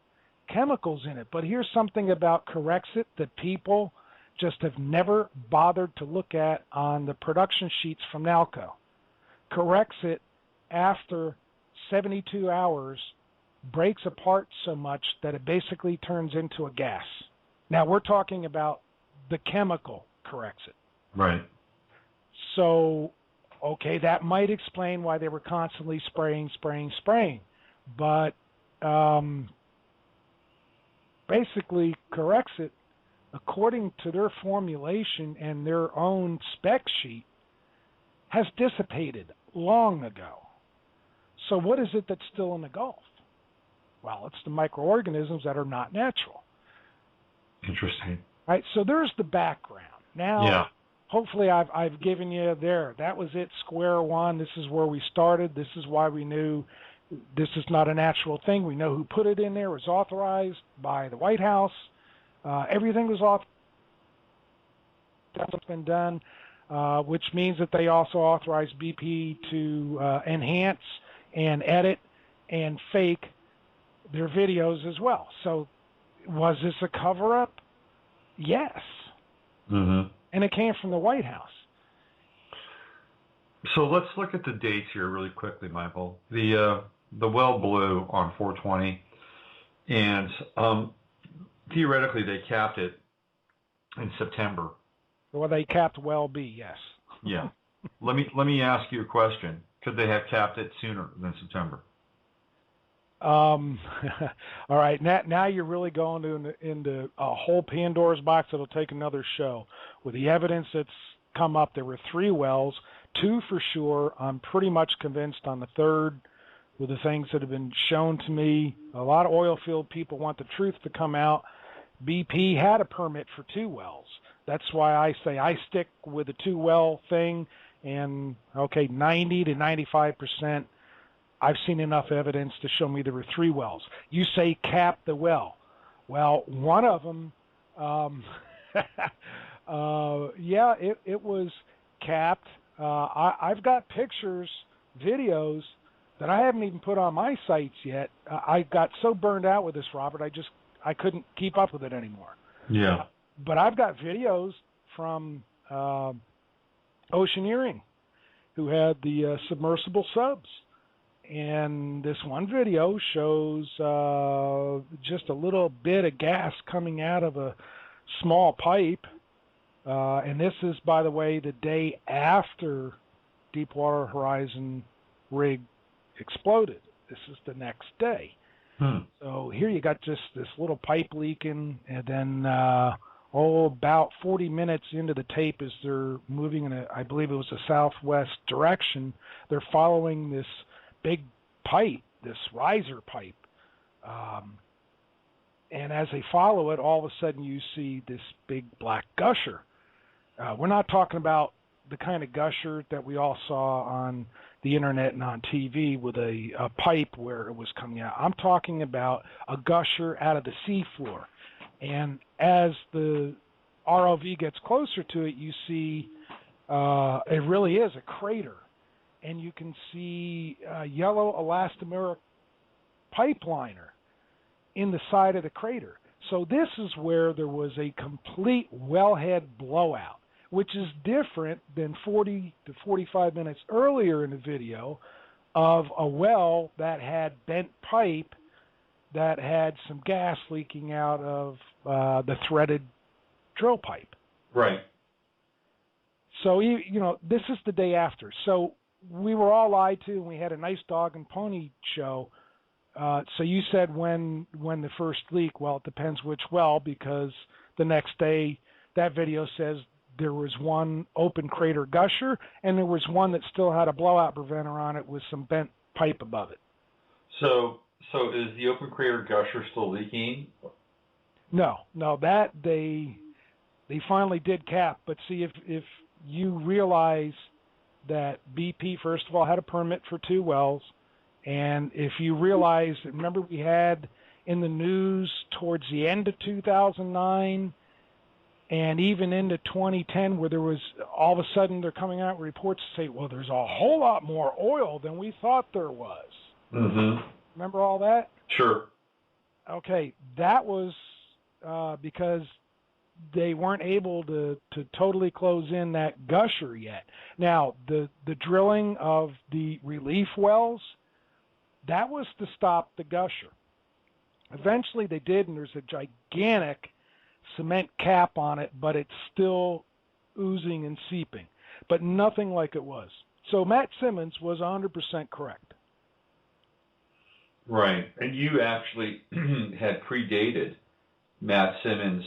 chemicals in it. But here's something about Corexit that people just have never bothered to look at on the production sheets from Nalco. Corexit, after 72 hours, breaks apart so much that it basically turns into a gas. Now, we're talking about the chemical Corexit. Right. So, okay, that might explain why they were constantly spraying. But basically, Corexit, according to their formulation and their own spec sheet, has dissipated long ago. So what is it that's still in the Gulf? Well, it's the microorganisms that are not natural. Interesting. Right, so there's the background. Now, hopefully I've given you there. That was it, square one. This is where we started. This is why we knew this is not a natural thing. We know who put it in there. It was authorized by the White House. Everything was authorized. That's been done, which means that they also authorized BP to enhance and edit and fake their videos as well. So was this a cover-up? Yes. Mm-hmm. And it came from the White House. So let's look at the dates here really quickly, Michael. The well blew on 4/20, and theoretically they capped it in September. Well, they capped well B, yes. Yeah. Let me ask you a question. Could they have capped it sooner than September? All right. Now you're really going into a whole Pandora's box that'll take another show. With the evidence that's come up, there were 3 wells, 2 for sure. I'm pretty much convinced on the 3rd with the things that have been shown to me. A lot of oil field people want the truth to come out. BP had a permit for 2 wells. That's why I say I stick with the 2-well thing. And, okay, 90 to 95%, I've seen enough evidence to show me there were 3 wells. You say cap the well. Well, one of them, it was capped. I've got pictures, videos that I haven't even put on my sites yet. I got so burned out with this, Robert, I couldn't keep up with it anymore. Yeah. But I've got videos from Oceaneering, who had the submersible subs. And this one video shows just a little bit of gas coming out of a small pipe. And this is, by the way, the day after Deepwater Horizon rig exploded. This is the next day. So here you got just this little pipe leaking, and then about 40 minutes into the tape, as they're moving in I believe it was a southwest direction, they're following this big pipe, this riser pipe. And as they follow it, all of a sudden you see this big black gusher. We're not talking about the kind of gusher that we all saw on the internet and on TV with a pipe where it was coming out. I'm talking about a gusher out of the seafloor. And as the ROV gets closer to it, you see it really is a crater. And you can see yellow elastomeric pipeliner in the side of the crater. So this is where there was a complete wellhead blowout, which is different than 40 to 45 minutes earlier in the video of a well that had bent pipe that had some gas leaking out of the threaded drill pipe. Right. So, this is the day after. So we were all lied to, and we had a nice dog and pony show. So you said when the first leak, well, it depends which well, because the next day that video says there was one open crater gusher, and there was one that still had a blowout preventer on it with some bent pipe above it. So is the open crater gusher still leaking? No, that they finally did cap. But see, if you realize that BP, first of all, had a permit for 2 wells, and if you realize, remember we had in the news towards the end of 2009 and even into 2010 where there was, all of a sudden they're coming out with reports to say, well, there's a whole lot more oil than we thought there was. Mm-hmm. Remember all that? Sure. Okay, that was because they weren't able to totally close in that gusher yet. Now, the drilling of the relief wells, that was to stop the gusher. Eventually they did, and there's a gigantic cement cap on it, but it's still oozing and seeping, but nothing like it was. So Matt Simmons was 100% correct. Right. And you actually had predated Matt Simmons'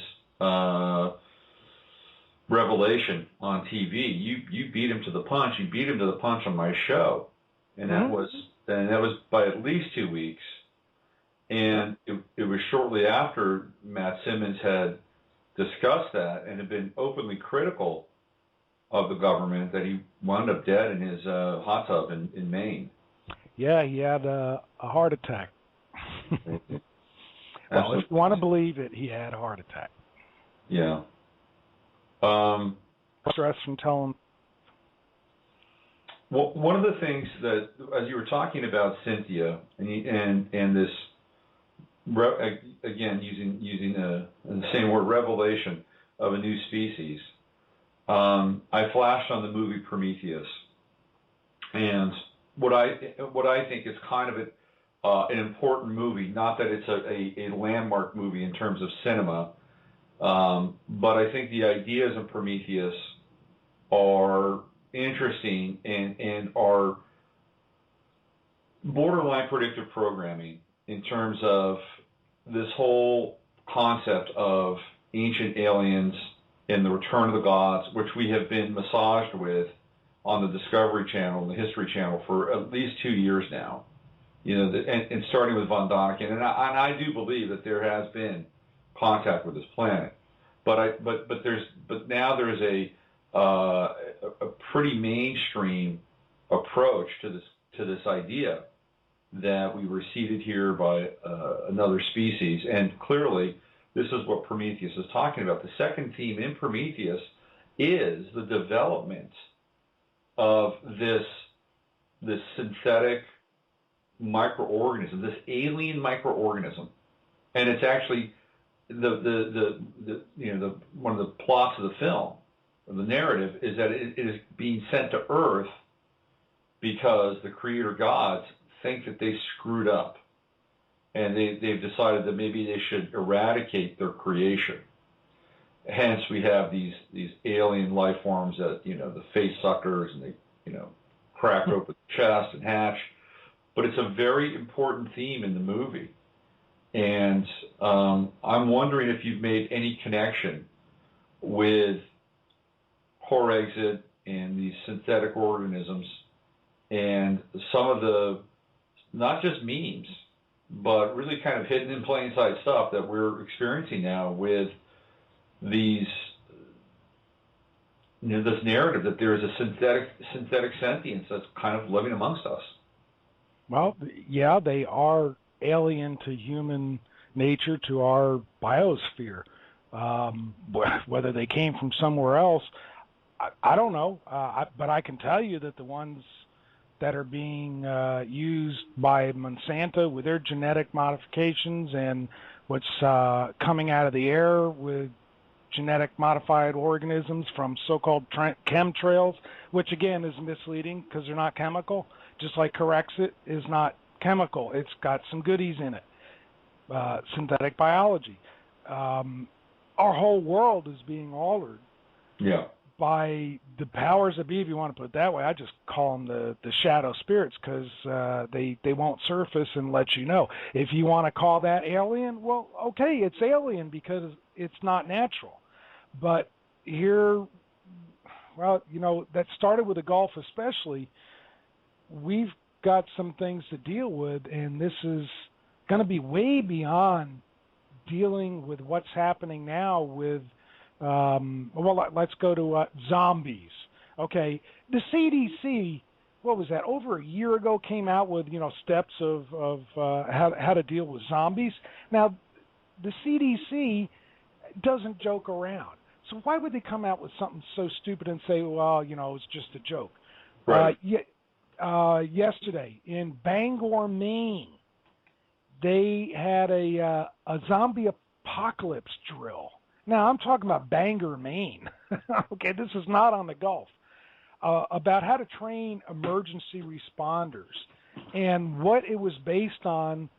revelation on TV. You beat him to the punch. You beat him to the punch on my show, and that was by at least 2 weeks. And it was shortly after Matt Simmons had discussed that and had been openly critical of the government that he wound up dead in his hot tub in Maine. Yeah, he had a heart attack. Well, if you want to believe it, he had a heart attack. Yeah. Stress from telling. Well, one of the things that, as you were talking about Cynthia and this, again using the same word, revelation of a new species, I flashed on the movie Prometheus, and what I think is kind of an important movie. Not that it's a landmark movie in terms of cinema, but I think the ideas of Prometheus are interesting and are borderline predictive programming in terms of this whole concept of ancient aliens and the return of the gods, which we have been massaged with on the Discovery Channel and the History Channel for at least 2 years now. And starting with von Däniken, and I do believe that there has been contact with this planet, but now there is a pretty mainstream approach to this idea that we were seeded here by another species, and clearly this is what Prometheus is talking about. The second theme in Prometheus is the development of this synthetic microorganism, this alien microorganism, and it's actually one of the plots of the film, the narrative, is that it is being sent to Earth because the creator gods think that they screwed up, and they've decided that maybe they should eradicate their creation. Hence, we have these alien life forms that, the face suckers, and they, crack open the chest and hatch. But it's a very important theme in the movie. And I'm wondering if you've made any connection with Corexit and these synthetic organisms and some of the, not just memes, but really kind of hidden in plain sight stuff that we're experiencing now with these, this narrative that there is a synthetic sentience that's kind of living amongst us. Well, yeah, they are alien to human nature, to our biosphere. Whether they came from somewhere else, I don't know. But I can tell you that the ones that are being used by Monsanto with their genetic modifications and what's coming out of the air with genetic modified organisms from so-called chemtrails, which again is misleading because they're not chemical, just like Corexit is not chemical. It's got some goodies in it. Synthetic biology. Our whole world is being altered by the powers that be, if you want to put it that way. I just call them the shadow spirits because they won't surface and let you know. If you want to call that alien, well, okay, it's alien because it's not natural. But here, well, that started with the Gulf especially. We've got some things to deal with, and this is going to be way beyond dealing with what's happening now with, let's go to zombies. Okay, the CDC, what was that, over a year ago came out with, steps of how to deal with zombies. Now, the CDC doesn't joke around. So why would they come out with something so stupid and say, well, it's just a joke? Right. Yesterday in Bangor, Maine, they had a zombie apocalypse drill. Now, I'm talking about Bangor, Maine. Okay, this is not on the Gulf. About how to train emergency responders. And what it was based on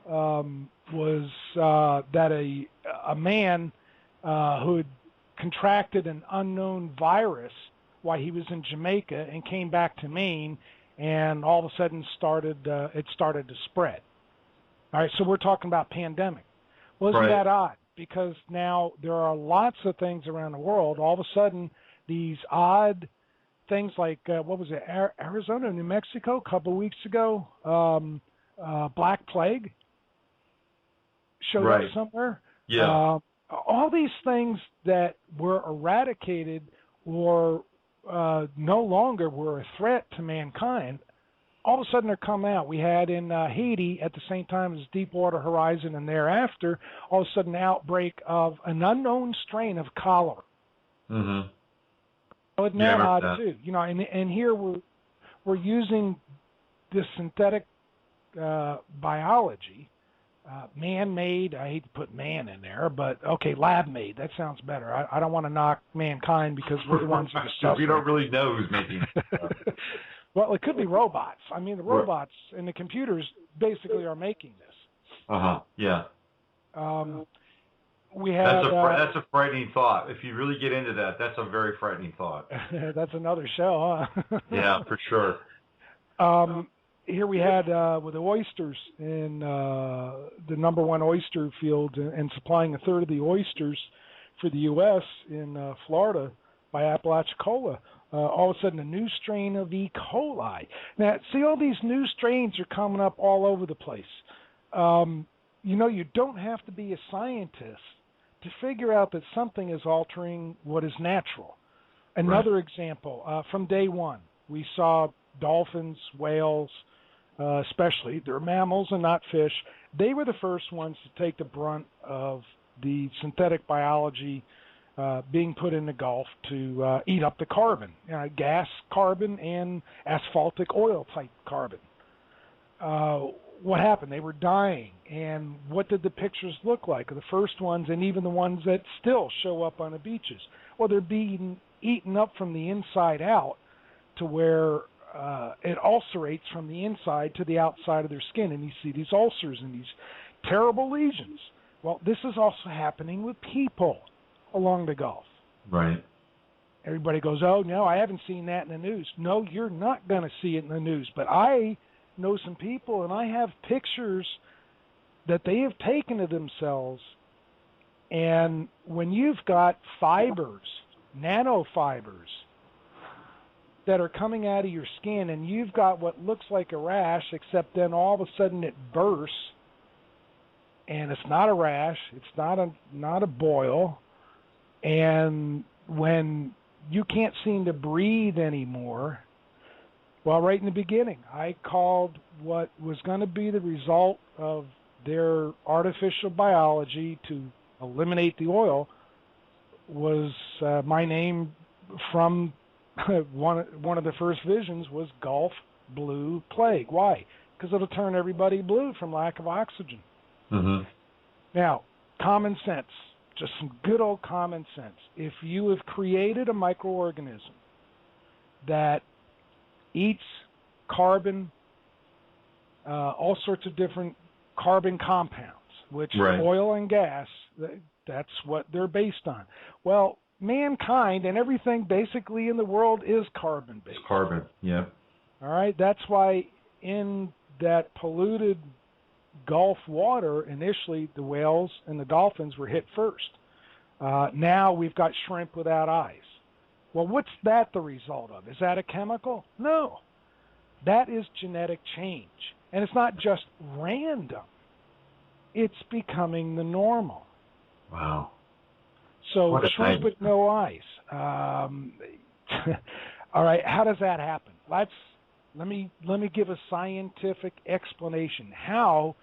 was that a man who had contracted an unknown virus while he was in Jamaica and came back to Maine, and all of a sudden it started to spread. All right, so we're talking about pandemic. Well, isn't that odd? Because now there are lots of things around the world. All of a sudden, these odd things like, what was it, Arizona, New Mexico, a couple of weeks ago, Black Plague showed up somewhere. Yeah. All these things that were eradicated or no longer were a threat to mankind, all of a sudden they're coming out. We had in Haiti at the same time as Deepwater Horizon and thereafter, all of a sudden an outbreak of an unknown strain of cholera. Mm-hmm. So isn't that odd too? And here we're using this synthetic biology, man-made. I hate to put man in there, but okay, lab-made. That sounds better. I don't want to knock mankind because we're the ones who are suffering. We don't really know who's making it. Well, it could be robots. I mean, the robots and the computers basically are making this. Yeah. We had. That's a frightening thought. If you really get into that, that's a very frightening thought. That's another show, huh? Yeah, for sure. Here we had with the oysters in the number one oyster field and supplying a third of the oysters for the U.S. in Florida by Apalachicola. All of a sudden, a new strain of E. coli. Now, see, all these new strains are coming up all over the place. You don't have to be a scientist to figure out that something is altering what is natural. Another example, from day one, we saw dolphins, whales, especially, they're mammals and not fish. They were the first ones to take the brunt of the synthetic biology being put in the Gulf to eat up the carbon, gas carbon and asphaltic oil type carbon. what happened? They were dying. And what did the pictures look like? The first ones, and even the ones that still show up on the beaches. Well, they're being eaten up from the inside out to where it ulcerates from the inside to the outside of their skin, and you see these ulcers and these terrible lesions. Well, this is also happening with people along the Gulf. Right. Everybody goes, oh, no, I haven't seen that in the news. No, you're not going to see it in the news. But I know some people, and I have pictures that they have taken of themselves, and when you've got fibers, nanofibers, that are coming out of your skin, and you've got what looks like a rash, except then all of a sudden it bursts, and it's not a rash, it's not a boil, and when you can't seem to breathe anymore, well, right in the beginning, I called what was going to be the result of their artificial biology to eliminate the oil was my name from one of the first visions was Gulf Blue Plague. Why? Because it'll turn everybody blue from lack of oxygen. Mm-hmm. Now, common sense, just some good old common sense. If you have created a microorganism that eats carbon, all sorts of different carbon compounds, which right. Oil and gas, that's what they're based on. Well, mankind and everything basically in the world is carbon-based. It's carbon, yeah. All right, that's why in that polluted Gulf water, initially the whales and the dolphins were hit first. Now we've got shrimp without eyes. Well, what's that the result of? Is that a chemical? No. That is genetic change. And it's not just random. It's becoming the normal. Wow. So shrimp with no eyes. All right, how does that happen? Let me give a scientific explanation. How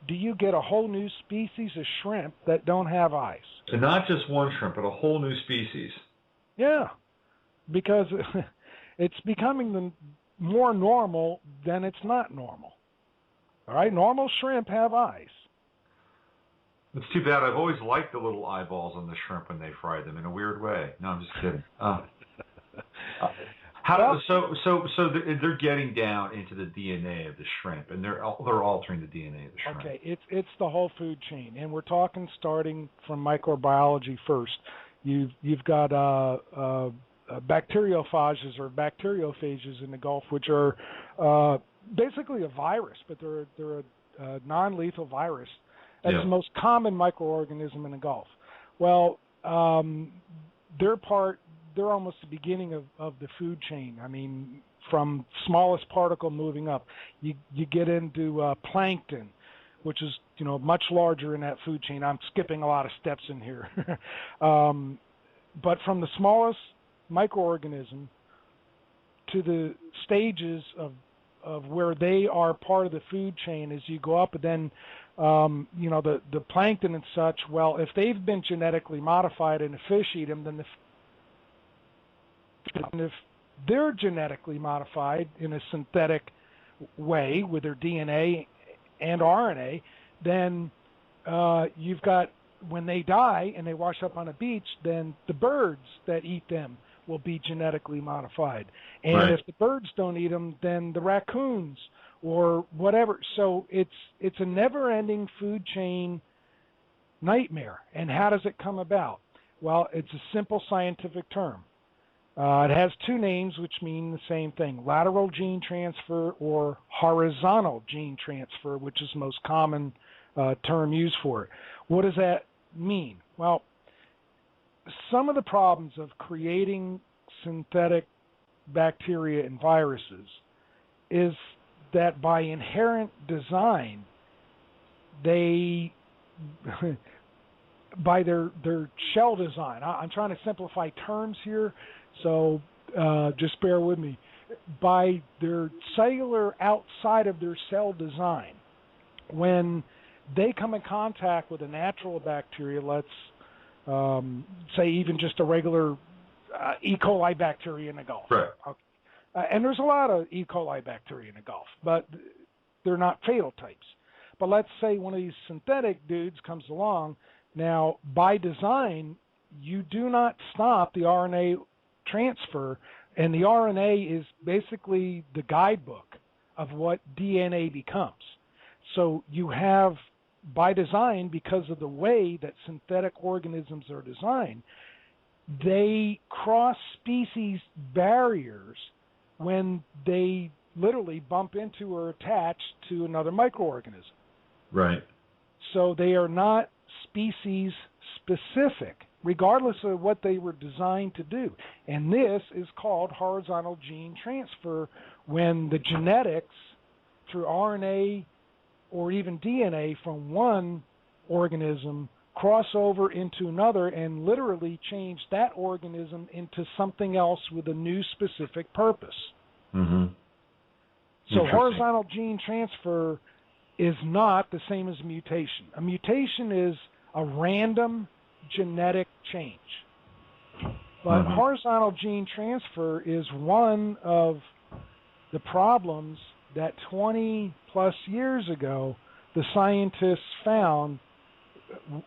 do you get a whole new species of shrimp that don't have eyes? And not just one shrimp, but a whole new species. Yeah, because it's becoming more normal than it's not normal. All right, normal shrimp have eyes. It's too bad. I've always liked the little eyeballs on the shrimp when they fry them in a weird way. No, I'm just kidding. So they're getting down into the DNA of the shrimp, and they're altering the DNA of the shrimp. Okay, it's the whole food chain, and we're talking starting from microbiology first. You've got bacteriophages or bacteriophages in the Gulf, which are basically a virus, but they're a non-lethal virus. That's the most common microorganism in the Gulf. Well, they're almost the beginning of the food chain. I mean, from smallest particle moving up, you get into plankton, which is much larger in that food chain. I'm skipping a lot of steps in here, but from the smallest microorganism to the stages of where they are part of the food chain as you go up, and then the plankton and such. Well, if they've been genetically modified and the fish eat them, then if they're genetically modified in a synthetic way with their DNA and RNA, then you've got, when they die and they wash up on a beach, then the birds that eat them will be genetically modified. And right. If the birds don't eat them, then the raccoons or whatever. So it's a never-ending food chain nightmare. And how does it come about? Well, it's a simple scientific term. It has two names which mean the same thing: lateral gene transfer or horizontal gene transfer, which is the most common term used for it. What does that mean? Well, some of the problems of creating synthetic bacteria and viruses is that by inherent design, they, by their shell design, I'm trying to simplify terms here, so just bear with me. By their cellular outside of their cell design, when they come in contact with a natural bacteria, let's say even just a regular E. coli bacteria in the Gulf. Right. Okay. And there's a lot of E. coli bacteria in the Gulf, but they're not fatal types. But let's say one of these synthetic dudes comes along. Now, by design, you do not stop the RNA transfer, and the RNA is basically the guidebook of what DNA becomes. So you have, by design, because of the way that synthetic organisms are designed, they cross species barriers when they literally bump into or attach to another microorganism. Right. So they are not species specific, regardless of what they were designed to do. And this is called horizontal gene transfer, when the genetics through RNA or even DNA from one organism cross over into another and literally change that organism into something else with a new specific purpose. Mm-hmm. So horizontal gene transfer is not the same as mutation. A mutation is a random genetic change. But horizontal gene transfer is one of the problems that 20 plus years ago the scientists found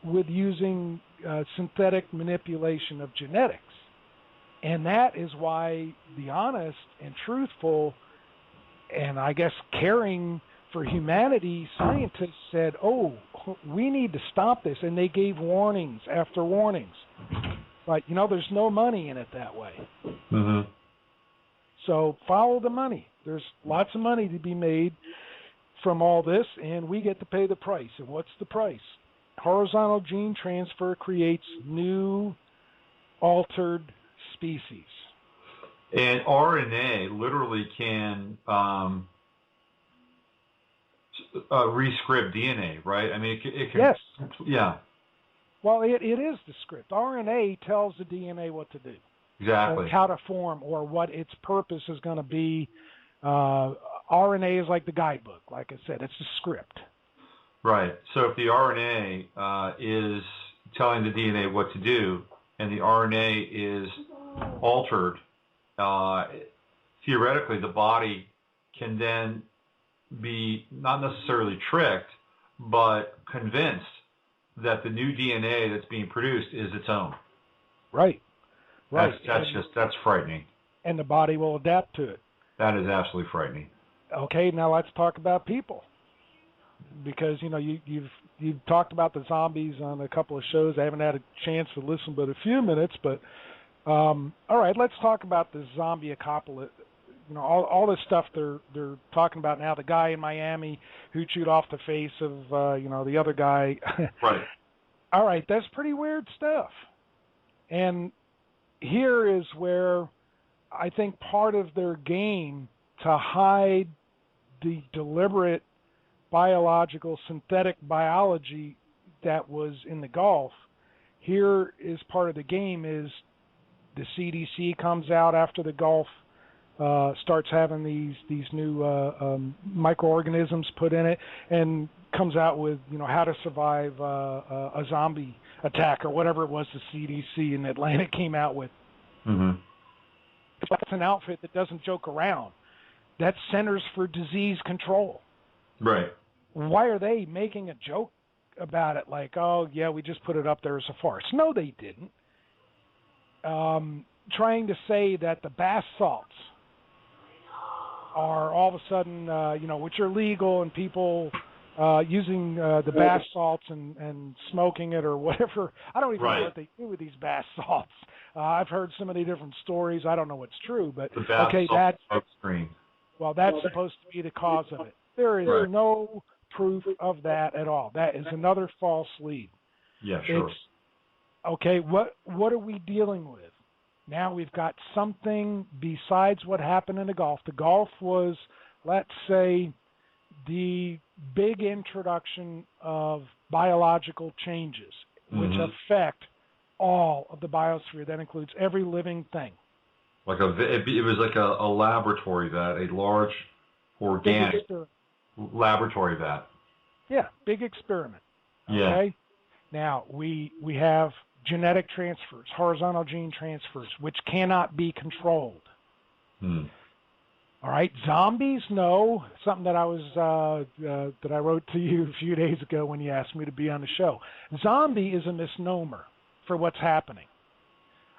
with using synthetic manipulation of genetics. And that is why the honest and truthful and I guess caring for humanity scientists said, oh, we need to stop this. And they gave warnings after warnings. But, there's no money in it that way. Mm-hmm. So follow the money. There's lots of money to be made from all this, and we get to pay the price. And what's the price? Horizontal gene transfer creates new altered species. And RNA literally can rescript DNA, right? I mean, it can. Yes. Yeah. Well, it is the script. RNA tells the DNA what to do. Exactly. Or how to form or what its purpose is going to be. RNA is like the guidebook. Like I said, it's the script. Right. So if the RNA is telling the DNA what to do and the RNA is altered, theoretically the body can then be not necessarily tricked, but convinced that the new DNA that's being produced is its own. Right. Right. That's frightening. And the body will adapt to it. That is absolutely frightening. Okay, now let's talk about people. Because, you've talked about the zombies on a couple of shows. I haven't had a chance to listen but a few minutes, but all right, let's talk about the zombie apocalypse. All this stuff they're talking about now. The guy in Miami who chewed off the face of the other guy. Right. All right, that's pretty weird stuff. And here is where I think part of their game to hide the deliberate biological synthetic biology that was in the Gulf. Here is part of the game is the CDC comes out after the Gulf starts having these new microorganisms put in it and comes out with how to survive a zombie attack or whatever it was the CDC in Atlanta came out with. Mm-hmm. That's an outfit that doesn't joke around. That's Centers for Disease Control. Right. Why are they making a joke about it like, oh, yeah, we just put it up there as a farce? No, they didn't. Trying to say that the bath salts are all of a sudden, which are legal and people using the bath salts and smoking it or whatever. I don't even know what they do with these bath salts. I've heard so many different stories. I don't know what's true, but okay, that's upstream. Well, that's supposed to be the cause of it. There is no proof of that at all. That is another false lead. Yeah, sure. It's, okay, what are we dealing with? Now we've got something besides what happened in the Gulf. The Gulf was, let's say, the big introduction of biological changes, which affect all of the biosphere. That includes every living thing. Like it was like a laboratory vat, a large organic laboratory vat. Yeah, big experiment. Okay? Yeah. Now we have genetic transfers, horizontal gene transfers, which cannot be controlled. All right, zombies, no. Something that I was that I wrote to you a few days ago when you asked me to be on the show. Zombie is a misnomer for what's happening.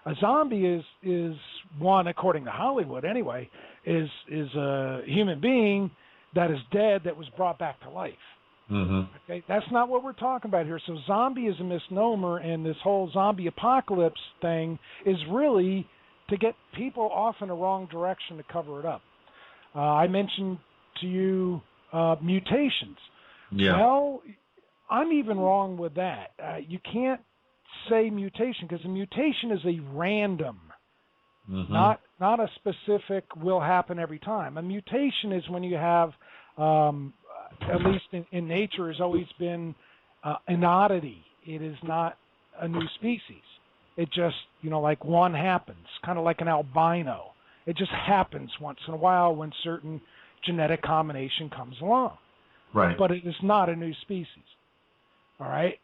A zombie is one, according to Hollywood anyway, is a human being that is dead that was brought back to life. Mm-hmm. Okay, that's not what we're talking about here. So zombie is a misnomer, and this whole zombie apocalypse thing is really to get people off in the wrong direction to cover it up. I mentioned to you mutations. Yeah. Well, I'm even wrong with that. You can't say mutation because a mutation is a random, not a specific will happen every time. A mutation is when you have, at least in nature, has always been an oddity. It is not a new species. It just, like one happens, kind of like an albino. It just happens once in a while when certain genetic combination comes along. Right. But it is not a new species. All right?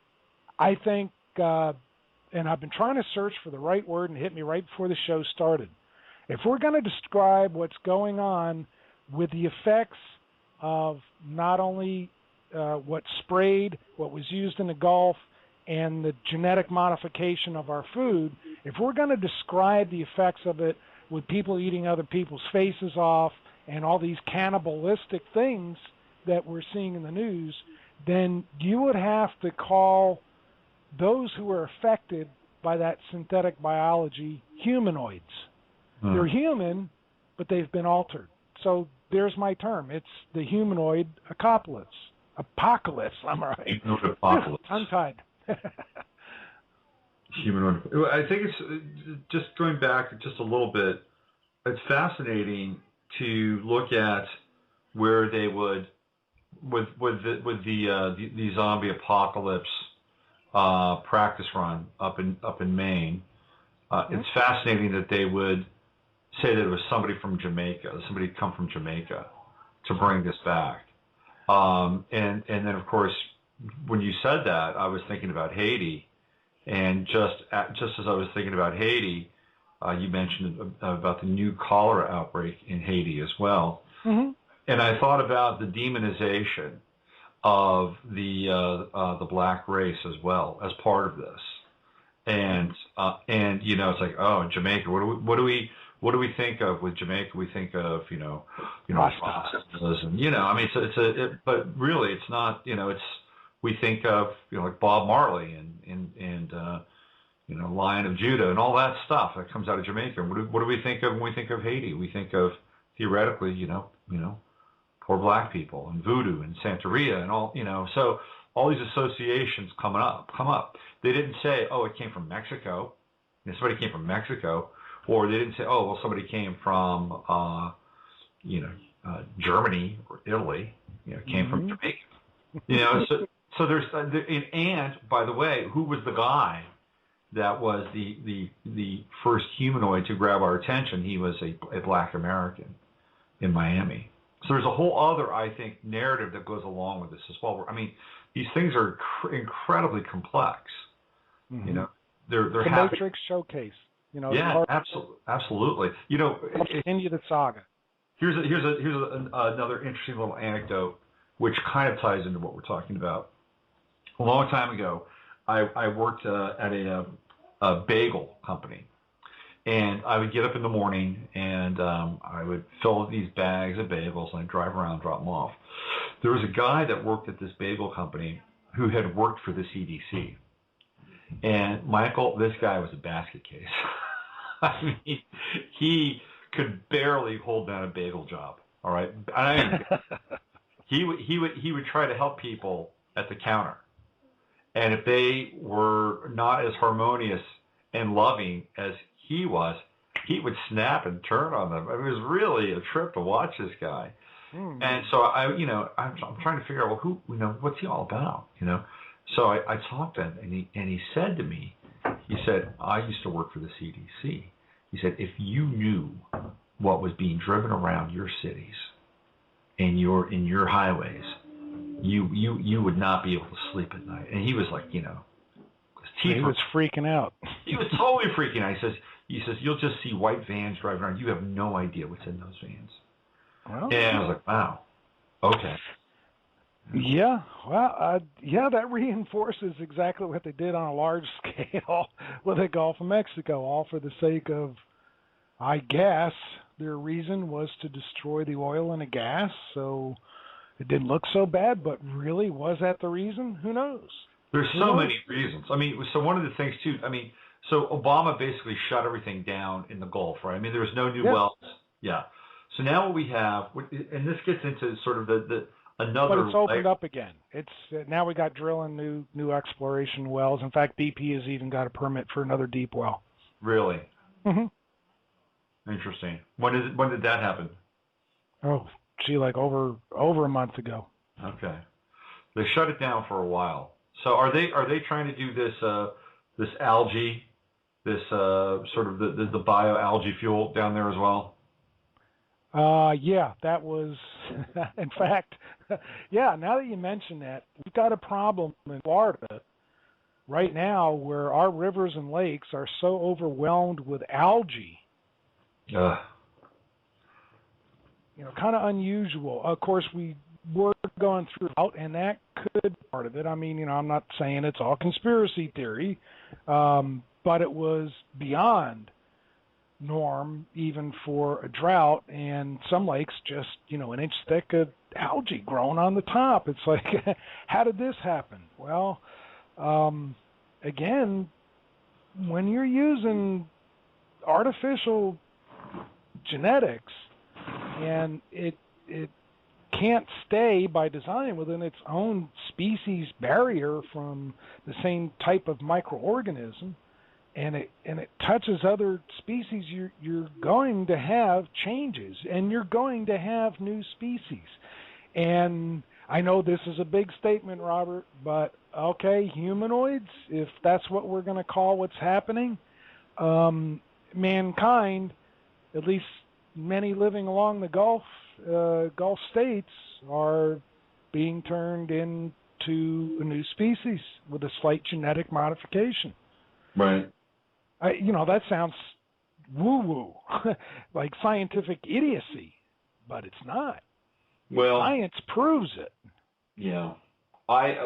I think, and I've been trying to search for the right word and it hit me right before the show started. If we're going to describe what's going on with the effects of not only what's sprayed, what was used in the Gulf, and the genetic modification of our food, if we're going to describe the effects of it with people eating other people's faces off and all these cannibalistic things that we're seeing in the news, then you would have to call those who are affected by that synthetic biology humanoids. They're human, but they've been altered. So there's my term. It's the humanoid apocalypse. Apocalypse, I'm right. Humanoid apocalypse. Untied. Humanoid. I think it's just going back just a little bit. It's fascinating to look at where they would, with the zombie apocalypse practice run up in Maine. It's fascinating that they would say that it was somebody from Jamaica, somebody had come from Jamaica to bring this back. And then of course, when you said that, I was thinking about Haiti, and just as I was thinking about Haiti, you mentioned about the new cholera outbreak in Haiti as well. Mm-hmm. And I thought about the demonization of the black race as well as part of this. And it's like, oh, Jamaica, what do we think of with Jamaica? We think of Rastas, and but really it's not. We think of like Bob Marley and Lion of Judah and all that stuff that comes out of Jamaica. What do we think of when we think of Haiti? We think of theoretically, poor black people and voodoo and Santeria and all. So all these associations come up. They didn't say, oh, it came from Mexico. Somebody came from Mexico. Or they didn't say, oh, well, somebody came from, Germany or Italy, came from Jamaica. So there's, and by the way, who was the guy that was the first humanoid to grab our attention? He was a black American in Miami. So there's a whole other, I think, narrative that goes along with this as well. I mean, these things are incredibly complex. Mm-hmm. They're the Matrix showcase. Yeah, absolutely. Continue the saga. Here's another interesting little anecdote, which kind of ties into what we're talking about. A long time ago, I worked at a bagel company, and I would get up in the morning and I would fill these bags of bagels and I'd drive around, drop them off. There was a guy that worked at this bagel company who had worked for the CDC. And Michael, this guy was a basket case. I mean, he could barely hold down a bagel job. All right, he would try to help people at the counter, and if they were not as harmonious and loving as he was, he would snap and turn on them. I mean, it was really a trip to watch this guy. And so I'm trying to figure out, well, what's he all about, So I talked to him, and he said to me, he said, I used to work for the CDC. He said, if you knew what was being driven around your cities and in your highways, you would not be able to sleep at night. And he was like, his teeth he was freaking out. He was totally freaking out. He says, you'll just see white vans driving around. You have no idea what's in those vans. Well, and I was like, wow, okay. Yeah, well, that reinforces exactly what they did on a large scale with the Gulf of Mexico, all for the sake of, I guess, their reason was to destroy the oil and the gas, so it didn't look so bad, but really, was that the reason? Who knows? There's so many reasons. I mean, so one of the things, too, I mean, so Obama basically shut everything down in the Gulf, right? I mean, there was no new wells. Yeah. So now what we have, and this gets into sort of another. But it's opened up again. It's now we got drilling new exploration wells. In fact, BP has even got a permit for another deep well. Really? Mm-hmm. Interesting. When did that happen? Oh, gee, like over a month ago. Okay. They shut it down for a while. So are they trying to do this algae, this sort of the bio-algae fuel down there as well? Yeah, that was, in fact, yeah, now that you mention that, we've got a problem in Florida right now where our rivers and lakes are so overwhelmed with algae. Kind of unusual. Of course, we were going through out, and that could be part of it. I mean, I'm not saying it's all conspiracy theory, but it was beyond norm even for a drought, and some lakes just an inch thick of algae growing on the top. It's like, how did this happen? Well, again, when you're using artificial genetics and it can't stay by design within its own species barrier from the same type of microorganism, and it touches other species, you're going to have changes, and you're going to have new species. And I know this is a big statement, Robert, but okay, humanoids, if that's what we're going to call what's happening, mankind, at least many living along the Gulf states, are being turned into a new species with a slight genetic modification. Right. That sounds woo-woo, like scientific idiocy, but it's not. Well, science proves it. Yeah. I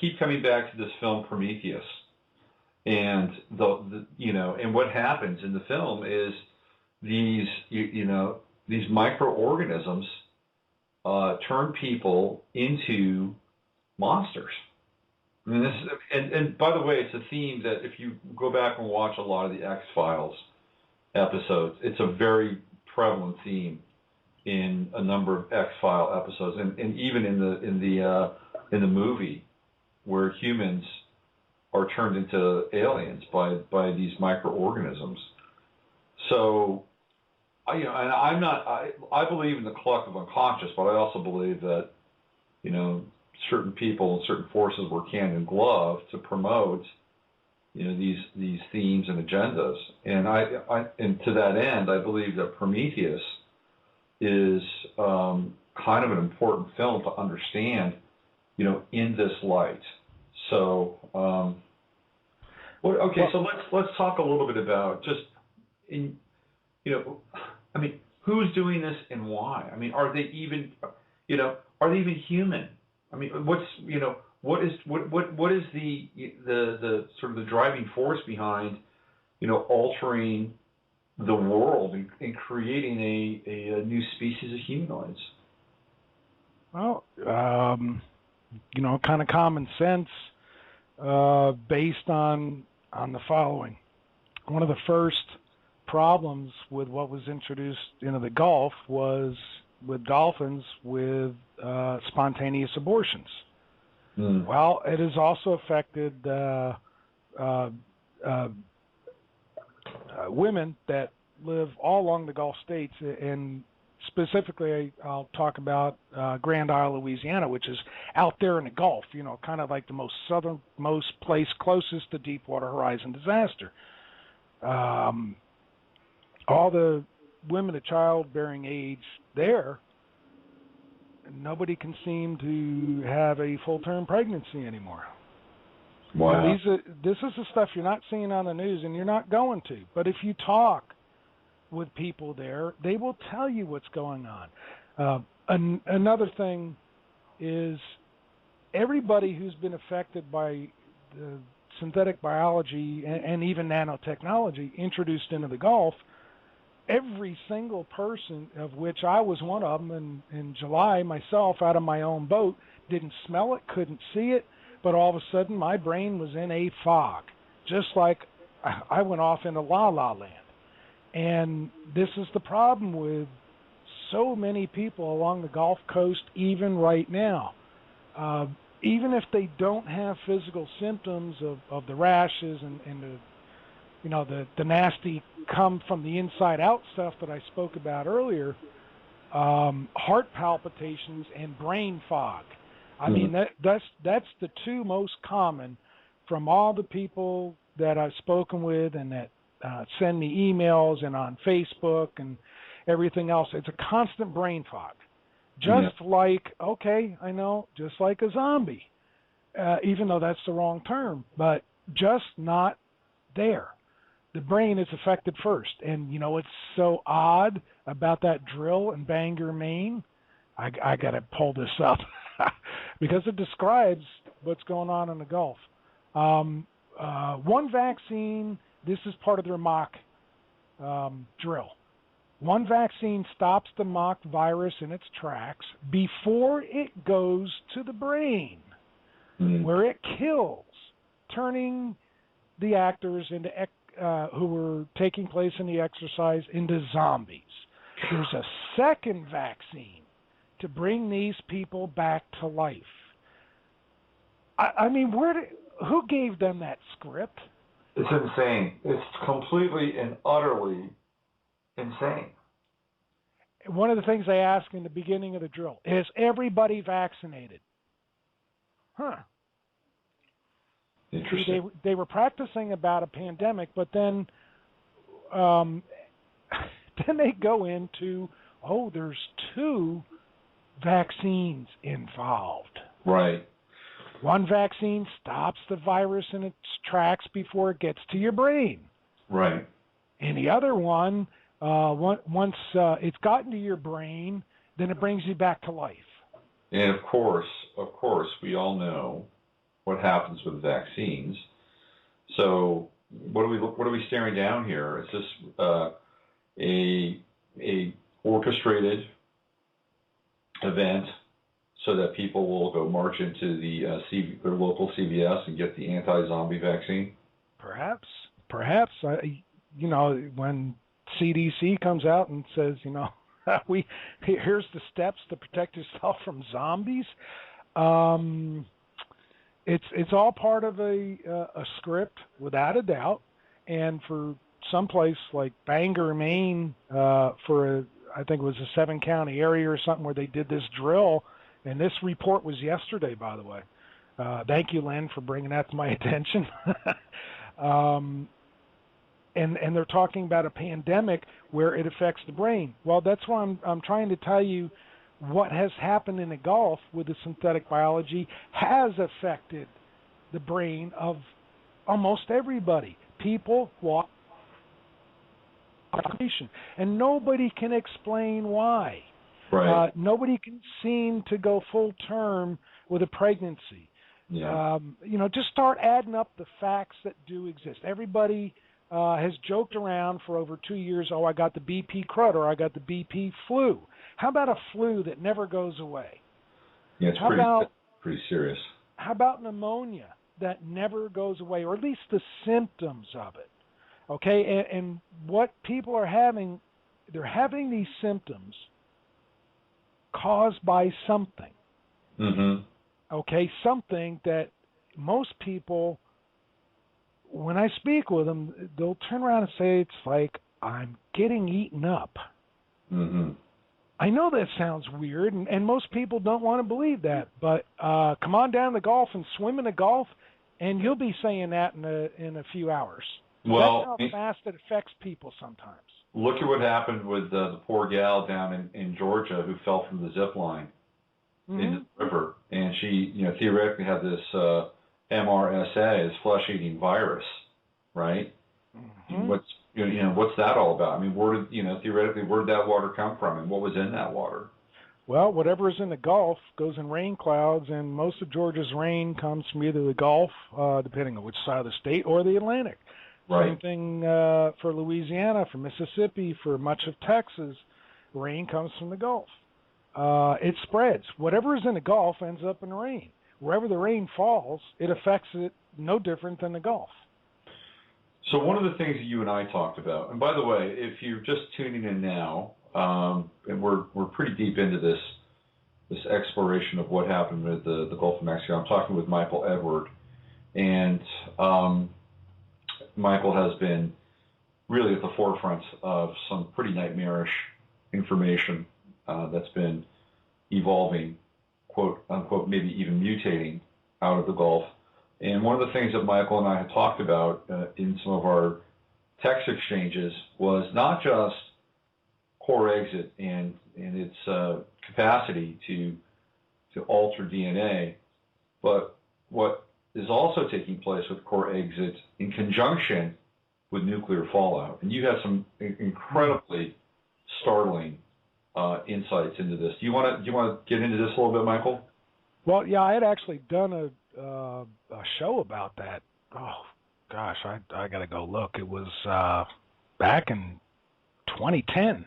keep coming back to this film Prometheus, and and what happens in the film is these microorganisms turn people into monsters. I mean, and by the way, it's a theme that if you go back and watch a lot of the X-Files episodes, it's a very prevalent theme in a number of X-File episodes, and even in the movie where humans are turned into aliens by these microorganisms. So, I believe in the collective unconscious, but I also believe that certain people and certain forces work hand in glove to promote these themes and agendas. And to that end, I believe that Prometheus is kind of an important film to understand in this light. So so let's talk a little bit about just who's doing this and why? I mean, are they even human? I mean, what is the sort of the driving force behind altering the world and creating a new species of humanoids? Well, kind of common sense based on the following. One of the first problems with what was introduced into the Gulf was with dolphins with spontaneous abortions. Well, it has also affected women that live all along the Gulf states, and specifically I'll talk about Grand Isle, Louisiana, which is out there in the Gulf, kind of like the most southernmost place closest to Deepwater Horizon disaster. All the women of childbearing age there, nobody can seem to have a full-term pregnancy anymore. Wow. This is the stuff you're not seeing on the news, and you're not going to. But if you talk with people there. They will tell you what's going on. Another thing is everybody who's been affected by the synthetic biology and even nanotechnology introduced into the Gulf, every single person, of which I was one of them in July myself out of my own boat, didn't smell it, couldn't see it, but all of a sudden my brain was in a fog, just like I went off into la-la land. And this is the problem with so many people along the Gulf Coast, even right now. Even if they don't have physical symptoms of the rashes and the nasty come from the inside out stuff that I spoke about earlier, heart palpitations and brain fog. I mean, that's the two most common from all the people that I've spoken with and that send me emails and on Facebook and everything else. It's a constant brain fog. Just like, okay, I know, just like a zombie, even though that's the wrong term, but just not there. The brain is affected first. And, it's so odd about that drill in Bangor, Maine. I got to pull this up because it describes what's going on in the Gulf. One vaccine, this is part of their mock drill. One vaccine stops the mock virus in its tracks before it goes to the brain, where it kills, turning the actors into who were taking place in the exercise into zombies. There's a second vaccine to bring these people back to life. I mean, who gave them that script? It's insane. It's completely and utterly insane. One of the things they ask in the beginning of the drill is everybody vaccinated? Huh. Interesting. See, they were practicing about a pandemic, but then then they go into, there's two vaccines involved. Right. One vaccine stops the virus in its tracks before it gets to your brain. Right. And the other one, once it's gotten to your brain, then it brings you back to life. And of course, we all know what happens with vaccines. So what are we staring down here? It's just a orchestrated event so that people will go march into their local CVS and get the anti-zombie vaccine? Perhaps. When CDC comes out and says, here's the steps to protect yourself from zombies. It's all part of a script, without a doubt. And for some place like Bangor, Maine, I think it was a 7-county area or something where they did this drill. And this report was yesterday, by the way. Thank you, Len, for bringing that to my attention. And they're talking about a pandemic where it affects the brain. Well, that's why I'm trying to tell you what has happened in the Gulf with the synthetic biology has affected the brain of almost everybody. People walk, and nobody can explain why. Right. Nobody can seem to go full term with a pregnancy. Yeah. Just start adding up the facts that do exist. Everybody has joked around for over 2 years, I got the BP crud or I got the BP flu. How about a flu that never goes away? Yeah, it's pretty serious. How about pneumonia that never goes away, or at least the symptoms of it? Okay, and what people are having, they're having these symptoms caused by something. Mm-hmm. Okay, something that most people, when I speak with them, they'll turn around and say, it's like, I'm getting eaten up. Mm-hmm. I know that sounds weird, and most people don't want to believe that, but come on down to the Gulf and swim in the Gulf, and you'll be saying that in a few hours. Well, that's how fast it affects people sometimes. Look at what happened with the poor gal down in Georgia who fell from the zip line into the river, and she, theoretically had this MRSA, this flesh-eating virus, right? Mm-hmm. what's that all about? I mean, theoretically, where did that water come from, and what was in that water? Well, whatever is in the Gulf goes in rain clouds, and most of Georgia's rain comes from either the Gulf, depending on which side of the state, or the Atlantic. Right. Same thing for Louisiana, for Mississippi, for much of Texas. Rain comes from the Gulf. It spreads. Whatever is in the Gulf ends up in rain. Wherever the rain falls, it affects it no different than the Gulf. So one of the things that you and I talked about, and by the way, if you're just tuning in now, and we're pretty deep into this exploration of what happened with the Gulf of Mexico. I'm talking with Michael Edward, and Michael has been really at the forefront of some pretty nightmarish information that's been evolving, quote unquote, maybe even mutating out of the Gulf. And one of the things that Michael and I had talked about in some of our text exchanges was not just Corexit and its capacity to alter DNA, but what is also taking place with Corexit in conjunction with nuclear fallout. And you have some incredibly startling insights into this. Do you want to get into this a little bit, Michael? Well, yeah, I had actually done a show about that. Oh gosh, I got to go look. It was back in 2010.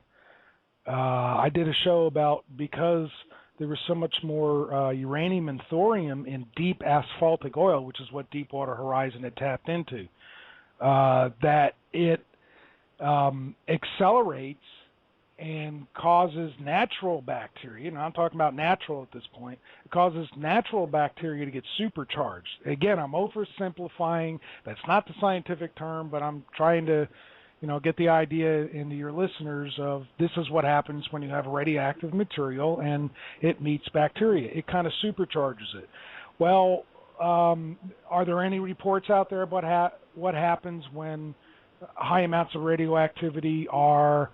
I did a show about, because there was so much more uranium and thorium in deep asphaltic oil, which is what Deepwater Horizon had tapped into, that it accelerates and causes natural bacteria, and I'm talking about natural at this point, it causes natural bacteria to get supercharged. Again, I'm oversimplifying. That's not the scientific term, but I'm trying to get the idea into your listeners of this is what happens when you have radioactive material and it meets bacteria. It kind of supercharges it. Well, are there any reports out there about what happens when high amounts of radioactivity are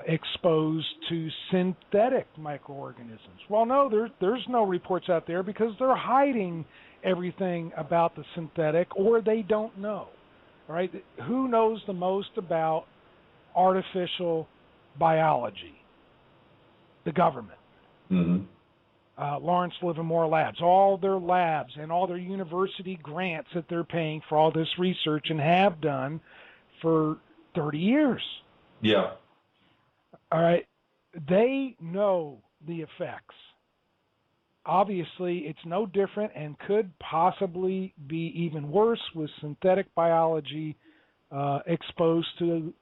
exposed to synthetic microorganisms? Well, no, there's no reports out there because they're hiding everything about the synthetic, or they don't know. All right, who knows the most about artificial biology? The government. Mm-hmm. Lawrence Livermore Labs, all their labs and all their university grants that they're paying for all this research and have done for 30 years. Yeah. All right, they know the effects. Obviously, it's no different and could possibly be even worse with synthetic biology exposed to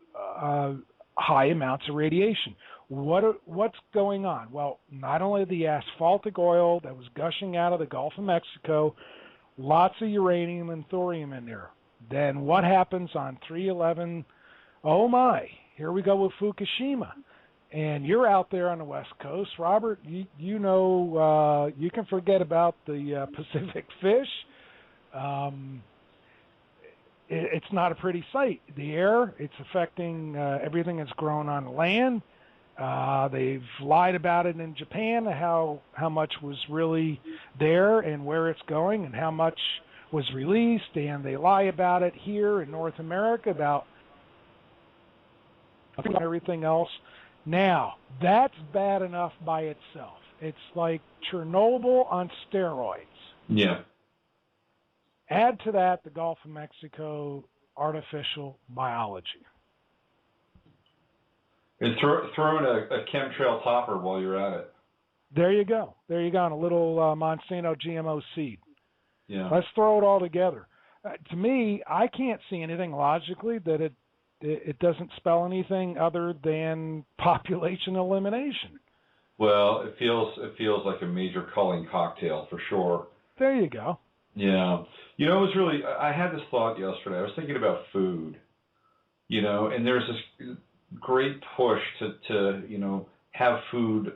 high amounts of radiation. What's going on? Well, not only the asphaltic oil that was gushing out of the Gulf of Mexico, lots of uranium and thorium in there. Then what happens on 3/11? Oh my, here we go with Fukushima. And you're out there on the West Coast, Robert. You know you can forget about the Pacific fish. It's not a pretty sight. The air, it's affecting everything that's grown on land. They've lied about it in Japan, how much was really there and where it's going and how much was released. And they lie about it here in North America about everything else. Now, that's bad enough by itself. It's like Chernobyl on steroids. Yeah. Add to that the Gulf of Mexico artificial biology. And throw in a chemtrail topper while you're at it. There you go. There you go, and a little Monsanto GMO seed. Yeah. Let's throw it all together. To me, I can't see anything logically that it doesn't spell anything other than population elimination. Well, it feels like a major culling cocktail for sure. There you go. Yeah. It was really, I had this thought yesterday. I was thinking about food, and there's this great push to have food